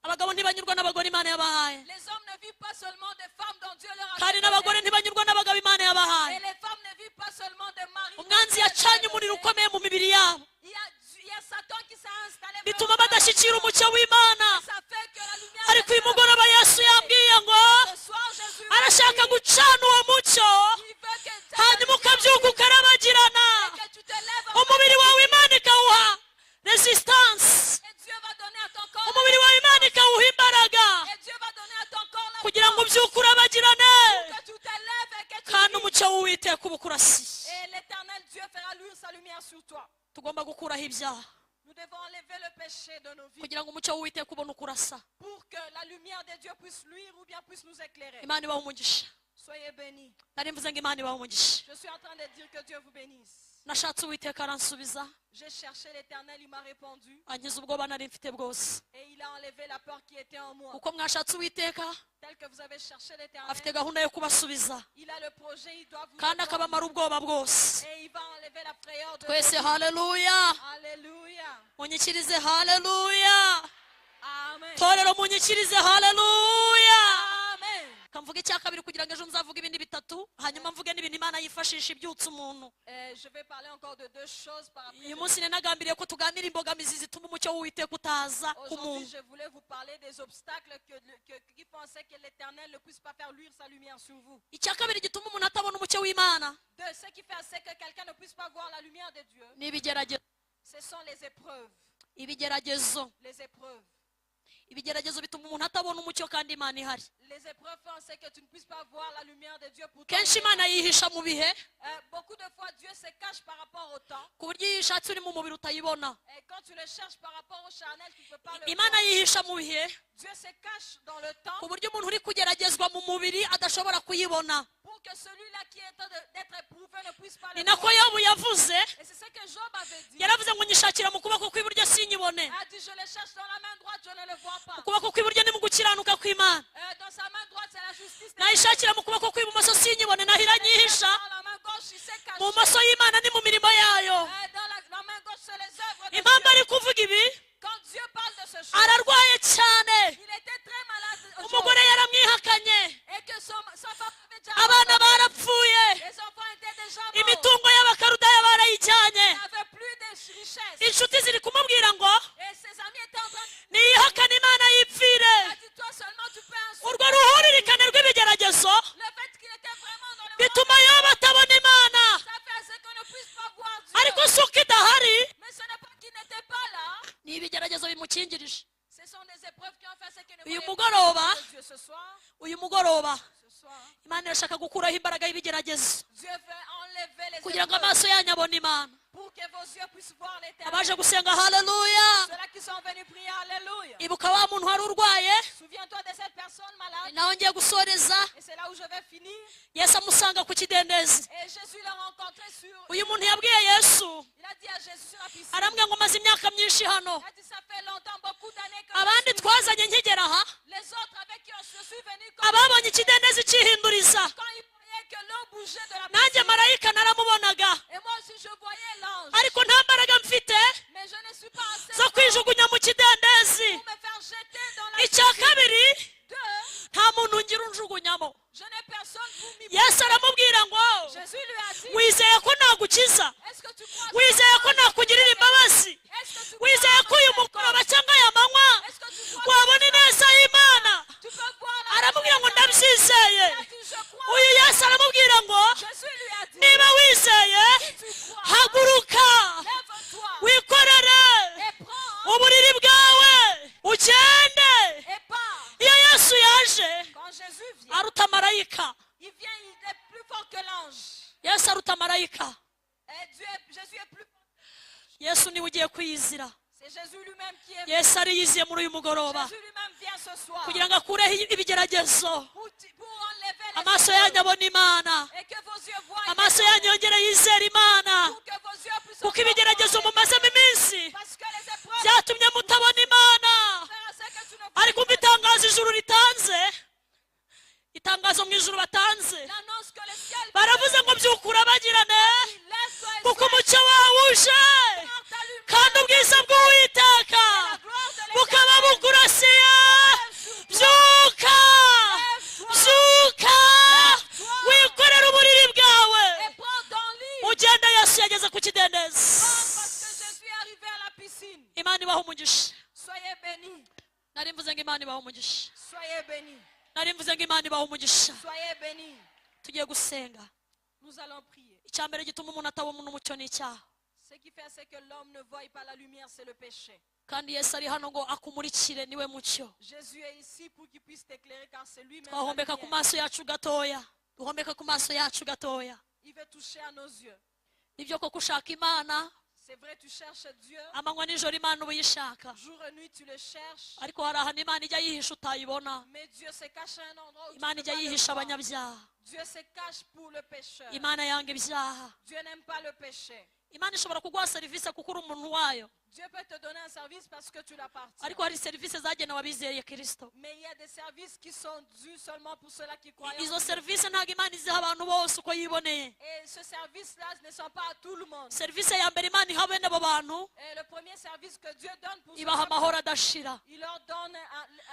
Speaker 1: abagabo ntibanyurwa n'abagore Imana yabahaye,
Speaker 3: les hommes ne vivent pas seulement des femmes dont Dieu leur a
Speaker 1: kandi
Speaker 3: fait
Speaker 1: n'abagore
Speaker 3: naître.
Speaker 1: ntibanyurwa n'abagabo Imana
Speaker 3: Et
Speaker 1: yabahaye.
Speaker 3: les femmes ne vivent pas seulement des maris.
Speaker 1: Umwanzi yacanye umuriro ukomeye mu mibiri yabo,
Speaker 3: Il y a Satan qui s'est installé.
Speaker 1: bituma
Speaker 3: vraiment
Speaker 1: badashyikira
Speaker 3: dans
Speaker 1: umucyo w'Imana.
Speaker 3: ça fait que la lumière
Speaker 1: ariko uyu
Speaker 3: de Dieu-
Speaker 1: mugoroba Yesu yambwiye ngo
Speaker 3: Ce soir, Jésus
Speaker 1: arashaka
Speaker 3: dit,
Speaker 1: gucana uwo mucyo,
Speaker 3: il veut que
Speaker 1: hanyuma ukabyuka ukarabagirana,
Speaker 3: que tu te lèves
Speaker 1: umubiri wawe Imana ikawuha resistance,
Speaker 3: et Dieu va donner à ton corps
Speaker 1: umubiri wawe Imana ikawuha imbaraga,
Speaker 3: et Dieu va donner à ton corps la
Speaker 1: kugira ngo
Speaker 3: force
Speaker 1: ubyuke urabagirane,
Speaker 3: que tu te lèves et que tu
Speaker 1: kandi
Speaker 3: vis.
Speaker 1: umucyo w'Uwiteka uba ukurasiye.
Speaker 3: Et l'éternel Dieu fera luire sa lumière sur toi.
Speaker 1: Tugomba gukuraho ibyaha
Speaker 3: Nous devons enlever le péché de nos vies
Speaker 1: kugira ngo umucyo w'Uwiteka ubone ukurasa.
Speaker 3: pour que la lumière de Dieu puisse luire ou bien puisse nous éclairer.
Speaker 1: Imana ibaha umugisha.
Speaker 3: Soyez bénis.
Speaker 1: Nari mvuze ngo Imana ibaha umugisha.
Speaker 3: Je suis en train de dire que Dieu vous bénisse.
Speaker 1: Nashatse Uwiteka aransubiza,
Speaker 3: J'ai cherché l'éternel, il m'a répondu
Speaker 1: ankiza ubwoba nari mfite bwose.
Speaker 3: et il a enlevé la peur qui était en moi.
Speaker 1: Uko mwashatse Uwiteka,
Speaker 3: Tel que vous avez cherché
Speaker 1: afite
Speaker 3: l'éternel,
Speaker 1: gahunda yo kubasubiza,
Speaker 3: il a le projet, il doit vous
Speaker 1: kandi
Speaker 3: répondre.
Speaker 1: akabamara ubwoba bwose.
Speaker 3: Et il va enlever la frayeur de
Speaker 1: Twese
Speaker 3: vos vies.
Speaker 1: haleluya,
Speaker 3: Alléluia.
Speaker 1: munyikirize haleluya,
Speaker 3: Amen.
Speaker 1: torero munyikirize haleluya.
Speaker 3: Amen.
Speaker 1: kamvuga icya kabiri kugira ngo ejo nzavuga ibindi bitatu hanyuma mvuge n'ibintu Imana yifashisha ibyutsa umuntu.
Speaker 3: Je vais parler encore de deux choses par rapport.
Speaker 1: Uyu munsi nagambiriye ko tuganira imbogamizi zituma umucyo w'Uwiteka utaza ku
Speaker 3: Aujourd'hui,
Speaker 1: muntu.
Speaker 3: je voulais vous parler des obstacles qui pensaient que l'Éternel ne puisse pas faire luire sa lumière sur vous.
Speaker 1: Icya kabiri gituma umuntu atabona umucyo w'Imana
Speaker 3: De ce qui fait c'est que quelqu'un ne puisse pas voir la lumière de Dieu,
Speaker 1: ni ibigeragezo.
Speaker 3: ce sont les épreuves.
Speaker 1: Ibigeragezo.
Speaker 3: Les épreuves.
Speaker 1: Ibigeragezo bituma umuntu atabona umucyo kandi Imana ihari.
Speaker 3: Les épreuves font c'est que tu ne puisses pas voir la lumière de Dieu pour toi.
Speaker 1: Kenshi Imana yihisha mu bihe
Speaker 3: Beaucoup de fois, Dieu se cache par rapport au temps.
Speaker 1: ku buryo iyo ishatse uri mu mubiri utayibona.
Speaker 3: Et quand tu le cherches par rapport au charnel, tu ne peux pas le voir.
Speaker 1: Imana yihisha mu bihe
Speaker 3: Dieu se cache dans le temps
Speaker 1: ku buryo umuntu uri kugeragezwa mu mubiri adashobora kuyibona.
Speaker 3: pour que celui-là qui est en train d'être éprouvé ne puisse pas
Speaker 1: Ni
Speaker 3: le
Speaker 1: nako
Speaker 3: voir.
Speaker 1: Yobu yavuze,
Speaker 3: Et c'est ce que Job avait dit.
Speaker 1: yaravuze ngo nyishakira mu kuboko kw'iburyo sinyibone.
Speaker 3: Il a dit, je le cherche dans la main droite, je ne le vois pas.
Speaker 1: Ukuboko kw'iburyo ni mu gukiranuka kw'Imana.
Speaker 3: Dans sa main droite, c'est la justice.
Speaker 1: Nayishakira mu kuboko kw'ibumoso sinyibone, naho iranyihisha.
Speaker 3: Dans la main gauche, il s'est caché.
Speaker 1: Mu maso y'Imana ni mu mirimo yayo.
Speaker 3: Dans la main gauche, c'est les œuvres de
Speaker 1: Impamvu
Speaker 3: Dieu.
Speaker 1: ari kuvuga ibi,
Speaker 3: Quand Dieu parle de ce chose,
Speaker 1: ararwaye cyane.
Speaker 3: il était très malade
Speaker 1: Umugore
Speaker 3: aujourd'hui.
Speaker 1: yaramwihakanye.
Speaker 3: Et que sa femme avait déjà
Speaker 1: Abana
Speaker 3: abandonné.
Speaker 1: barapfuye.
Speaker 3: Les enfants étaient déjà morts.
Speaker 1: Imitungo y'abakarudaya barayijyanye.
Speaker 3: Il n'avait plus de richesses.
Speaker 1: Inshuti ziri kumubwira ngo
Speaker 3: Et ses amis étaient en train de
Speaker 1: niyihakane Imana yipfire.
Speaker 3: Il a dit, toi seulement tu peux insulter.
Speaker 1: Urwo ruhuririkane rw'ibigeragezo
Speaker 3: Le fait qu'il était vraiment dans le
Speaker 1: bituma Yobu atabona Imana.
Speaker 3: ça fait c'est qu'on ne puisse pas voir Dieu.
Speaker 1: Ariko si uko idahari,
Speaker 3: Mais ce n'est pas qu'il n'était pas là.
Speaker 1: ni ibigeragezo bimukingirije.
Speaker 3: Ce sont des épreuves qui ont fait ce qu'il ne
Speaker 1: Uyu
Speaker 3: voyait pas la
Speaker 1: mugoroba,
Speaker 3: lumière de Dieu. Ce soir,
Speaker 1: uyu mugoroba
Speaker 3: ce soir,
Speaker 1: Imana irashaka gukuraho imbaraga y'ibigeragezo
Speaker 3: Dieu veut enlever les
Speaker 1: kugira ngo
Speaker 3: épreuves
Speaker 1: amaso yanyu abone Imana.
Speaker 3: pour que vos yeux puissent voir
Speaker 1: Abaje
Speaker 3: l'Éternel.
Speaker 1: gusenga haleluya.
Speaker 3: Ceux-là qui sont venus prier, alléluia.
Speaker 1: Ibuka wa muntu wari urwaye,
Speaker 3: Souviens-toi de cette personne malade.
Speaker 1: naho ngiye gusoreza.
Speaker 3: Et c'est là où je vais finir.
Speaker 1: Yesu amusanga ku kidendezi.
Speaker 3: Et Jésus l'a rencontré sur...
Speaker 1: Uyu muntu yabwiye Yesu,
Speaker 3: Il a dit à Jésus sur la piscine.
Speaker 1: arambwira ngo maze imyaka myinshi hano.
Speaker 3: Il a dit, ça fait longtemps, beaucoup d'années que
Speaker 1: Abandi
Speaker 3: je suis...
Speaker 1: twazanye nkigera aha,
Speaker 3: Les autres avec qui je suis venu, quand
Speaker 1: ababonye ikidendezi cyihinduriza.
Speaker 3: ils voyaient que l'eau bougeait de la
Speaker 1: Nanjye
Speaker 3: piscine.
Speaker 1: marayika naramubonaga,
Speaker 3: Et moi aussi, je voyais l'ange.
Speaker 1: ariko nta mbaraga mfite
Speaker 3: Mais je ne suis pas assez
Speaker 1: zo
Speaker 3: fort
Speaker 1: kwijugunya mu kidendezi.
Speaker 3: pour me faire jeter dans la
Speaker 1: Icya
Speaker 3: piscine.
Speaker 1: kabiri,
Speaker 3: Deux,
Speaker 1: nta muntu ngira unjugunyamo.
Speaker 3: je n'ai personne pour m'y
Speaker 1: Yesu aramubwira ngo,
Speaker 3: Jésus lui a dit,
Speaker 1: wizeye ko nagukiza,
Speaker 3: est-ce que tu crois
Speaker 1: wizeye ko nakugirira imbabazi,
Speaker 3: Est-ce que tu
Speaker 1: wizeye ko uyu mugoroba cyangwa aya manywa
Speaker 3: Est-ce que tu crois
Speaker 1: wabona ineza y'Imana.
Speaker 3: tu peux voir la
Speaker 1: Aramubwira ngo
Speaker 3: Il a
Speaker 1: ndabyizeye.
Speaker 3: dit, je crois.
Speaker 1: Uyu Yesu aramubwira ngo,
Speaker 3: Jésus lui a dit,
Speaker 1: niba wizeye,
Speaker 3: si tu crois,
Speaker 1: haguruka
Speaker 3: lève-toi
Speaker 1: wikorere
Speaker 3: et prends
Speaker 1: uburiri bwawe ugende.
Speaker 3: et pars.
Speaker 1: Iyo Yesu yaje
Speaker 3: Quand Jésus vient,
Speaker 1: aruta marayika.
Speaker 3: il vient, il est plus fort que l'ange.
Speaker 1: Yesu aruta marayika.
Speaker 3: Et Jésus est plus fort.
Speaker 1: Yesu niwe ugiye kwiyizira.
Speaker 3: C'est Jésus lui-même qui est
Speaker 1: Yesu ariyiziye muri uyu mugoroba
Speaker 3: Jésus lui-même vient ce soir
Speaker 1: kugira ngo akureho ibigeragezo.
Speaker 3: pour enlever les
Speaker 1: Amaso
Speaker 3: épreuves
Speaker 1: yanyu abona Imana,
Speaker 3: et que vos yeux voient
Speaker 1: amaso yanyu yongere yizera Imana,
Speaker 3: pour que vos yeux puissent
Speaker 1: kuko ibigeragezo mumazemo iminsi
Speaker 3: parce que les épreuves
Speaker 1: byatumye mutabona Imana.
Speaker 3: frère, c'est que tu ne
Speaker 1: Ariko umva itangazo ijuru ritanze, itangazo mu ijuru batanze,
Speaker 3: l'annonce que le ciel
Speaker 1: baravuze ngo byukura bagirane
Speaker 3: lève-toi et
Speaker 1: kuko
Speaker 3: sois
Speaker 1: umucyo wawe uje
Speaker 3: ta lumière
Speaker 1: kandi ubwiza bw'Uwiteka
Speaker 3: la gloire de
Speaker 1: bukaba
Speaker 3: l'Éternel
Speaker 1: bukurasiye. Byuka, byuka, wikorere uburiri bwawe
Speaker 3: et prends ton lit
Speaker 1: ugende. Yesu yageze ku kidendezi.
Speaker 3: parce que je suis arrivé à la piscine.
Speaker 1: Imana ibaha umugisha.
Speaker 3: Soyez bénis,
Speaker 1: Nari mvuze ngo Imana ibaha umugisha.
Speaker 3: soyez bénis,
Speaker 1: Nari mvuze ngo Imana ibaha umugisha.
Speaker 3: soyez bénis.
Speaker 1: Tugiye gusenga.
Speaker 3: Nous allons prier.
Speaker 1: Icya mbere gituma umuntu atabona umucyo ni icyaha,
Speaker 3: Ce qui fait c'est que l'homme ne voit pas la lumière, c'est le péché.
Speaker 1: kandi Yesu ari hano ngo akumurikire, niwe mucyo.
Speaker 3: Jésus est ici pour qu'il puisse t'éclairer car c'est lui-même la
Speaker 1: Twahombeka ku
Speaker 3: lumière.
Speaker 1: maso yacu gatoya, duhombeka ku maso yacu gatoya.
Speaker 3: Il veut toucher à nos yeux.
Speaker 1: Nibyo koko ushaka Imana,
Speaker 3: C'est vrai, tu cherches Dieu.
Speaker 1: amanywa n'ijoro Imana uba uyishaka,
Speaker 3: Jour et nuit, tu le cherches.
Speaker 1: ariko hari ahantu Imana ijya yihisha utayibona.
Speaker 3: Mais Dieu se cache à un endroit où tu
Speaker 1: Imana
Speaker 3: ne peux
Speaker 1: ijya
Speaker 3: pas le
Speaker 1: yihisha
Speaker 3: voir.
Speaker 1: abanyabyaha.
Speaker 3: Dieu se cache pour le pécheur.
Speaker 1: Imana yanga ibyaha.
Speaker 3: Dieu n'aime pas le péché.
Speaker 1: Imana ishobora kuguha serivisi kuko uri umuntu wayo,
Speaker 3: Dieu peut te donner un service parce que tu l'appartiens.
Speaker 1: ariko hari serivisi zagenewe abizeye Kristo.
Speaker 3: Mais il y a des services qui sont dus seulement pour ceux-là qui croient.
Speaker 1: Izo serivisi ntabwo Imana iziha abantu bose uko yiboneye.
Speaker 3: Et ce service-là ne sont pas à tout le monde.
Speaker 1: Serivisi ya mbere Imana iha bene abo bantu
Speaker 3: Et le premier service que Dieu donne pour
Speaker 1: ibaha
Speaker 3: ceux-là,
Speaker 1: amahoro adashira.
Speaker 3: il leur donne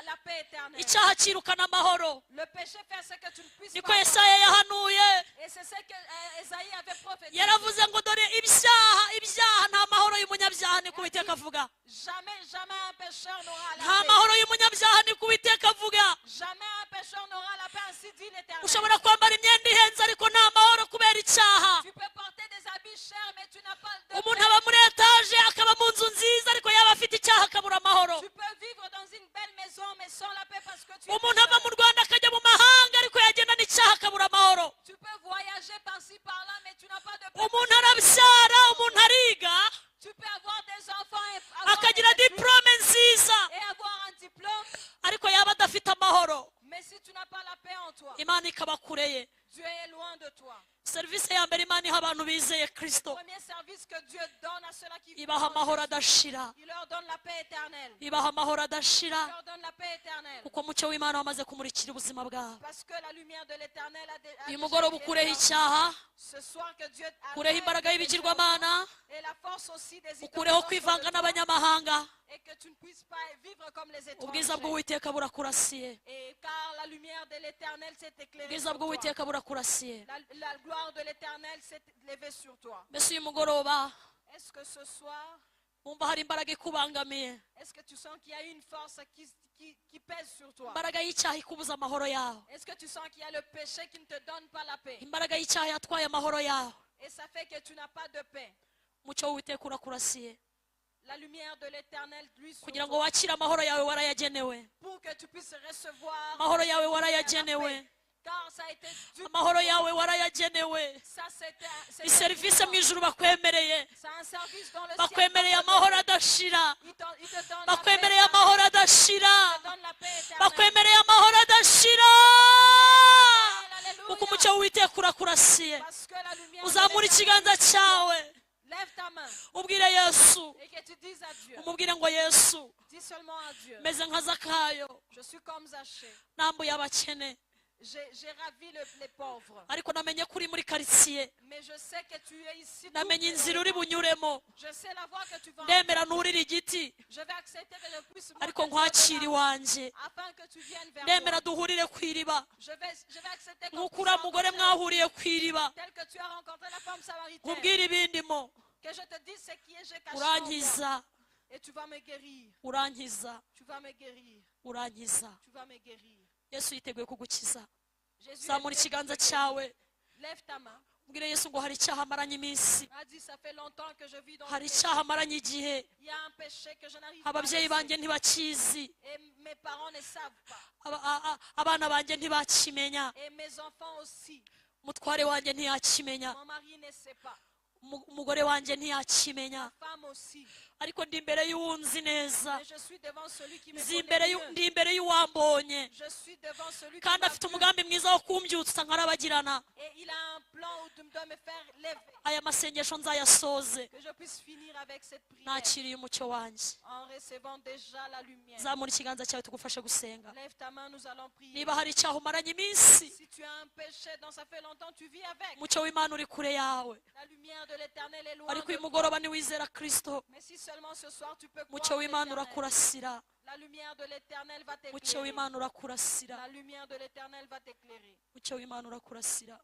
Speaker 3: la paix éternelle.
Speaker 1: Icyaha kirukana amahoro.
Speaker 3: Le péché fait ce que tu ne puisses
Speaker 1: Niko
Speaker 3: pas.
Speaker 1: Yesaya yahanuye.
Speaker 3: Et c'est ce que Esaïe avait prophétisé.
Speaker 1: Yaravuze ngo dore ibyaha nta mahoro y'umunyabyaha ni ku Uwiteka avuga.
Speaker 3: Jamais un pécheur n'aura la
Speaker 1: Nta
Speaker 3: paix.
Speaker 1: mahoro y'umunyabyaha ni ku Uwiteka avuga.
Speaker 3: Jamais un pécheur n'aura la paix, ainsi dit l'Éternel.
Speaker 1: Ushobora kwambara imyenda ihenze ariko nta mahoro kubera icyaha.
Speaker 3: Tu peux porter des habits chers, mais tu n'as pas de
Speaker 1: Umuntu
Speaker 3: paix.
Speaker 1: aba muri etaje akaba mu nzu nziza ariko yaba afite icyaha akabura amahoro.
Speaker 3: Tu peux vivre dans une belle maison, mais sans la paix parce que tu es
Speaker 1: Umuntu ava mu
Speaker 3: pécheur.
Speaker 1: Rwanda akajya mu mahanga ariko yagenda n'icyaha akabura amahoro.
Speaker 3: Tu peux voyager par-ci, par-là, mais tu n'as pas de paix.
Speaker 1: Umuntu arabyara, umuntu ariga
Speaker 3: Tu peux avoir des enfants et avoir,
Speaker 1: akagira
Speaker 3: des études
Speaker 1: diplome nziza
Speaker 3: et avoir un diplôme,
Speaker 1: ariko yaba adafite amahoro,
Speaker 3: mais si tu n'as pas la paix en toi,
Speaker 1: Imana ikaba kureye.
Speaker 3: Dieu est loin de toi.
Speaker 1: Serivisi ya mbere Imana iha abantu bizeye Kristo
Speaker 3: Premier service que Dieu donne à ceux-là qui
Speaker 1: ibaha
Speaker 3: croient en
Speaker 1: amahoro
Speaker 3: Jésus,
Speaker 1: adashira.
Speaker 3: il leur donne la paix éternelle.
Speaker 1: Ibaha amahoro
Speaker 3: Il
Speaker 1: adashira
Speaker 3: leur donne la paix éternelle.
Speaker 1: kuko umucyo w'Imana wamaze kumurikira ubuzima bwabo.
Speaker 3: Parce que la lumière de l'éternel a
Speaker 1: Uyu
Speaker 3: déjà
Speaker 1: mugoroba
Speaker 3: été
Speaker 1: ukureho
Speaker 3: éteinte.
Speaker 1: icyaha,
Speaker 3: Ce soir que Dieu a
Speaker 1: ukureho imbaraga y'ibigirwamana,
Speaker 3: et la force aussi des
Speaker 1: ukureho
Speaker 3: idolâtres
Speaker 1: kwivanga
Speaker 3: de toi,
Speaker 1: n'abanyamahanga.
Speaker 3: et que tu ne puisses pas vivre comme les
Speaker 1: Ubwiza
Speaker 3: étrangers.
Speaker 1: bw'Uwiteka burakurasiye.
Speaker 3: Et car la lumière de l'éternel s'est éclairée
Speaker 1: Ubwiza
Speaker 3: sur toi.
Speaker 1: bw'Uwiteka burakurasiye.
Speaker 3: La gloire de l'éternel s'est levée sur toi.
Speaker 1: Mbese uyu mugoroba
Speaker 3: Est-ce que ce soir,
Speaker 1: wumva hari imbaraga ikubangamiye,
Speaker 3: est-ce que tu sens qu'il y a une force qui pèse sur toi?
Speaker 1: imbaraga y'icyaha ikubuza amahoro yawe,
Speaker 3: Est-ce que tu sens qu'il y a le péché qui ne te donne pas la paix?
Speaker 1: imbaraga y'icyaha yatwaye amahoro yawe?
Speaker 3: Et ça fait que tu n'as pas de paix.
Speaker 1: Umucyo w'Uwiteka urakurasiye
Speaker 3: La lumière de l'éternel, lui, sur
Speaker 1: kugira ngo
Speaker 3: toi,
Speaker 1: wakire amahoro yawe warayagenewe.
Speaker 3: pour que tu puisses recevoir
Speaker 1: Amahoro yawe
Speaker 3: la
Speaker 1: warayagenewe.
Speaker 3: paix. Car ça a été dû pour
Speaker 1: Amahoro
Speaker 3: toi.
Speaker 1: yawe warayagenewe.
Speaker 3: Ça, c'est
Speaker 1: Ni serivisi mu ijuru bakwemereye.
Speaker 3: c'est un service dans le ciel.
Speaker 1: Bakwemereye amahoro adashira.
Speaker 3: Il te donne la paix
Speaker 1: Bakwemereye
Speaker 3: éternelle.
Speaker 1: amahoro adashira.
Speaker 3: Il te donne la paix éternelle.
Speaker 1: Bakwemereye amahoro adashira.
Speaker 3: Alléluia.
Speaker 1: Kuko umucyo w'Uwiteka urakurasiye.
Speaker 3: Parce que la lumière de
Speaker 1: Uzamura
Speaker 3: l'éternel,
Speaker 1: ikiganza cyawe.
Speaker 3: lève ta main
Speaker 1: Ubwire Yesu.
Speaker 3: et que tu dises à Dieu.
Speaker 1: Umubwire ngo Yesu,
Speaker 3: Dis seulement à Dieu.
Speaker 1: meze nka Zakayo,
Speaker 3: Je suis comme Zachée.
Speaker 1: nambuye abakene,
Speaker 3: J'ai ravi les pauvres.
Speaker 1: ariko namenye ko uri muri karitsiye,
Speaker 3: Mais je sais que tu es ici.
Speaker 1: namenye
Speaker 3: tout
Speaker 1: inzira uri
Speaker 3: le temps.
Speaker 1: bunyuremo.
Speaker 3: Je sais la voie que tu vas
Speaker 1: Ndemera
Speaker 3: emprunter.
Speaker 1: nturire igiti
Speaker 3: Je vais accepter que je puisse
Speaker 1: ariko
Speaker 3: monter
Speaker 1: nkwakire
Speaker 3: sur
Speaker 1: iwanjye.
Speaker 3: l'arbre afin que tu viennes vers
Speaker 1: Ndemera
Speaker 3: moi.
Speaker 1: duhurire ku iriba
Speaker 3: Je vais accepter qu'on
Speaker 1: nk'uko
Speaker 3: puisse
Speaker 1: uriya mugore
Speaker 3: rencontrer
Speaker 1: mwahuriye ku iriba.
Speaker 3: tel que tu as rencontré la femme samaritaine.
Speaker 1: Nkubwire ibindimo,
Speaker 3: Que je te dise ce qui est, j'ai caché en moi.
Speaker 1: urankiza,
Speaker 3: Et tu vas me guérir.
Speaker 1: urankiza,
Speaker 3: Tu vas me guérir.
Speaker 1: urankiza.
Speaker 3: Tu vas me guérir.
Speaker 1: Yesu yiteguye kugukiza.
Speaker 3: Jésus,
Speaker 1: Zamura ikiganza cyawe,
Speaker 3: lève ta main.
Speaker 1: ubwire Yesu ngo hari icyaha amaranye iminsi,
Speaker 3: A dit, ça fait longtemps que je vis dans le
Speaker 1: hari
Speaker 3: péché.
Speaker 1: icyaha amaranye igihe,
Speaker 3: Il y a un péché que je n'arrive pas à
Speaker 1: ababyeyi
Speaker 3: laisser.
Speaker 1: banjye ntibakizi,
Speaker 3: Et mes parents ne savent pas.
Speaker 1: abana banjye ntibakimenya,
Speaker 3: Et mes enfants aussi.
Speaker 1: umutware wanjye ntiyakimenya,
Speaker 3: Mon mari ne sait pas.
Speaker 1: umugore wanjye ntiyakimenya,
Speaker 3: Femme aussi.
Speaker 1: ariko ndi imbere y'uwunzi neza,
Speaker 3: Mais je suis devant celui qui me
Speaker 1: ndi imbere
Speaker 3: connaît mieux.
Speaker 1: ndi imbere y'uwambonye,
Speaker 3: Je suis devant celui qui
Speaker 1: kandi
Speaker 3: m'a
Speaker 1: afite
Speaker 3: vu.
Speaker 1: umugambi mwiza wo kumbyutsa nkarabagirana.
Speaker 3: Et il a un plan où de me faire lever.
Speaker 1: Aya masengesho nzayasoze
Speaker 3: Que je puisse finir avec cette prière.
Speaker 1: nakiriye umucyo wanjye.
Speaker 3: En recevant déjà la lumière.
Speaker 1: Zamura ikiganza cyawe tugufashe gusenga.
Speaker 3: Lève ta main, nous allons prier.
Speaker 1: Niba hari icyaha umaranye iminsi,
Speaker 3: Si tu as un péché dont ça fait longtemps, tu vis avec.
Speaker 1: umucyo w'Imana uri kure yawe,
Speaker 3: La lumière de l'éternel est loin
Speaker 1: ariko
Speaker 3: de
Speaker 1: uyu
Speaker 3: toi.
Speaker 1: mugoroba niwizera Kristo,
Speaker 3: Mais si seulement ce soir tu peux
Speaker 1: umucyo
Speaker 3: croire
Speaker 1: w'Imana
Speaker 3: l'éternel,
Speaker 1: urakurasira,
Speaker 3: la lumière de l'éternel va
Speaker 1: umucyo
Speaker 3: t'éclairer.
Speaker 1: w'Imana urakurasira,
Speaker 3: La lumière de l'éternel va t'éclairer.
Speaker 1: umucyo w'Imana urakurasira.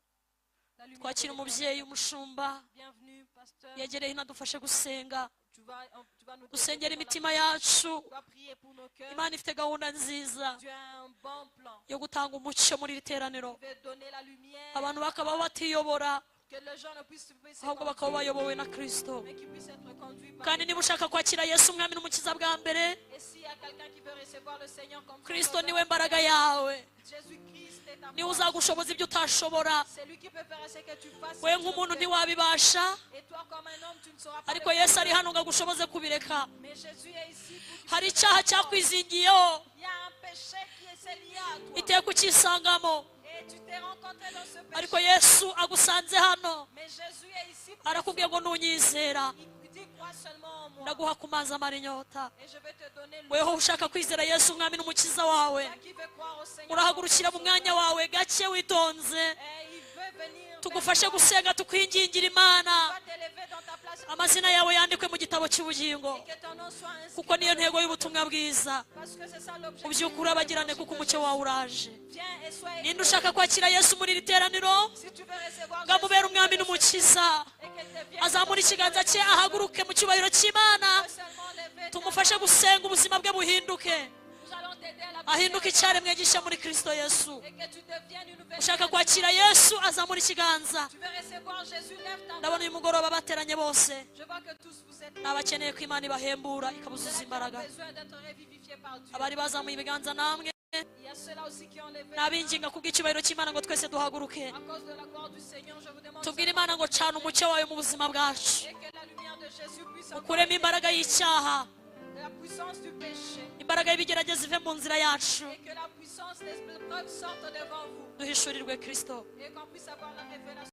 Speaker 3: La lumière de
Speaker 1: Twakira
Speaker 3: l'éternel.
Speaker 1: umubyeyi umushumba
Speaker 3: Bienvenue, pasteur.
Speaker 1: yegereye inadufashe gusenga,
Speaker 3: Tu vas nous
Speaker 1: dusengera
Speaker 3: déposer
Speaker 1: imitima
Speaker 3: dans la
Speaker 1: yacu.
Speaker 3: prière. Tu vas prier pour nos cœurs.
Speaker 1: Imana ifite gahunda nziza
Speaker 3: Tu as un bon plan.
Speaker 1: yo gutanga umucyo muri iri teraniro,
Speaker 3: Tu veux donner la lumière.
Speaker 1: abantu bakaba batiyobora
Speaker 3: Que les gens ne puissent se
Speaker 1: ahubwo bakaba
Speaker 3: conduire,
Speaker 1: bayobowe na Kristo.
Speaker 3: mais qu'ils puissent être conduits par
Speaker 1: Kandi niba ushaka kwakira Yesu umwami n'umukiza bwa mbere,
Speaker 3: Et s'il y a quelqu'un qui veut recevoir le Seigneur comme son
Speaker 1: Kristo
Speaker 3: sauveur,
Speaker 1: niwe mbaraga yawe,
Speaker 3: Jésus-Christ est ta
Speaker 1: niwe
Speaker 3: force.
Speaker 1: uzagushoboza ibyo utashobora.
Speaker 3: C'est lui qui peut faire ce que tu fasses.
Speaker 1: We
Speaker 3: ce que
Speaker 1: nk'umuntu
Speaker 3: tu fais.
Speaker 1: ntiwabibasha,
Speaker 3: Et toi comme un homme, tu ne sauras pas
Speaker 1: ariko
Speaker 3: le
Speaker 1: Yesu
Speaker 3: faire.
Speaker 1: ari hano ngo agushoboze kubireka.
Speaker 3: Mais Jésus est ici pour que
Speaker 1: Hari
Speaker 3: tu
Speaker 1: icyaha
Speaker 3: fasses.
Speaker 1: cyakwizingiyeho,
Speaker 3: Il y a un péché qui est lié à toi.
Speaker 1: iteka ukisangamo,
Speaker 3: Et tu t'es rencontré dans ce
Speaker 1: ariko
Speaker 3: péché.
Speaker 1: Yesu agusanze hano,
Speaker 3: Mais Jésus est ici pour
Speaker 1: arakubwiye ngo nunyizera
Speaker 3: Il dit, Crois seulement en moi.
Speaker 1: ndaguha ku mazi amara inyota.
Speaker 3: Et je vais te donner l'eau.
Speaker 1: weho ushaka kwizera Yesu umwami n'umukiza wawe,
Speaker 3: Toi qui veux croire au Seigneur.
Speaker 1: urahagurukira mu mwanya wawe gake witonze,
Speaker 3: Et il veut venir.
Speaker 1: tugufashe gusenga tukwingingira Imana,
Speaker 3: Va t'élever dans ta place.
Speaker 1: amazina yawe yandikwe mu gitabo cy'ubugingo,
Speaker 3: Et que ton nom soit inscrit.
Speaker 1: kuko niyo ntego y'ubutumwa bwiza.
Speaker 3: Parce que c'est ça l'objectif.
Speaker 1: mu by'ukuri abagirane kuko umucyo wawe uraje.
Speaker 3: Viens et sois
Speaker 1: ninde ushaka kwakira Yesu muri iri teraniro
Speaker 3: Si tu veux recevoir
Speaker 1: ngo amubere umwami n'umukiza,
Speaker 3: et que te vienne
Speaker 1: azamura ikiganza cye ahaguruke mu cyubahiro cy'Imana,
Speaker 3: seulement lever ta
Speaker 1: tumufashe gusenga ubuzima bwe buhinduke,
Speaker 3: nous allons t'aider à la
Speaker 1: ahinduke icyaremwe gishya muri Kristo Yesu.
Speaker 3: et que tu deviennes une nouvelle
Speaker 1: ushaka
Speaker 3: personne.
Speaker 1: kwakira Yesu azamura ikiganza.
Speaker 3: Tu veux recevoir Jésus, lève ta main.
Speaker 1: ndabona uyu mugoroba bateranye bose
Speaker 3: Je vois que tous vous êtes
Speaker 1: abakeneye ko Imana ibahembura ikabuzuza imbaraga.
Speaker 3: besoin d'être revivifiés par Dieu.
Speaker 1: abari bazamuye ibiganza namwe
Speaker 3: Il y a ceux-là aussi qui ont levé
Speaker 1: nabinginga kubw'icyubahiro cy'Imana ngo twese duhaguruke
Speaker 3: à cause de la gloire du Seigneur. Je vous demande
Speaker 1: tubwire Imana ngo cana umucyo wawe mu buzima bwacu,
Speaker 3: et que la lumière de Jésus puisse encore
Speaker 1: ukuremo imbaraga y'icyaha,
Speaker 3: de la puissance du péché
Speaker 1: imbaraga y'ibigerageza ive mu nzira yacu,
Speaker 3: et que la puissance des épreuves sorte devant vous
Speaker 1: duhishurirwe Kristo.
Speaker 3: et qu'on puisse avoir la révélation.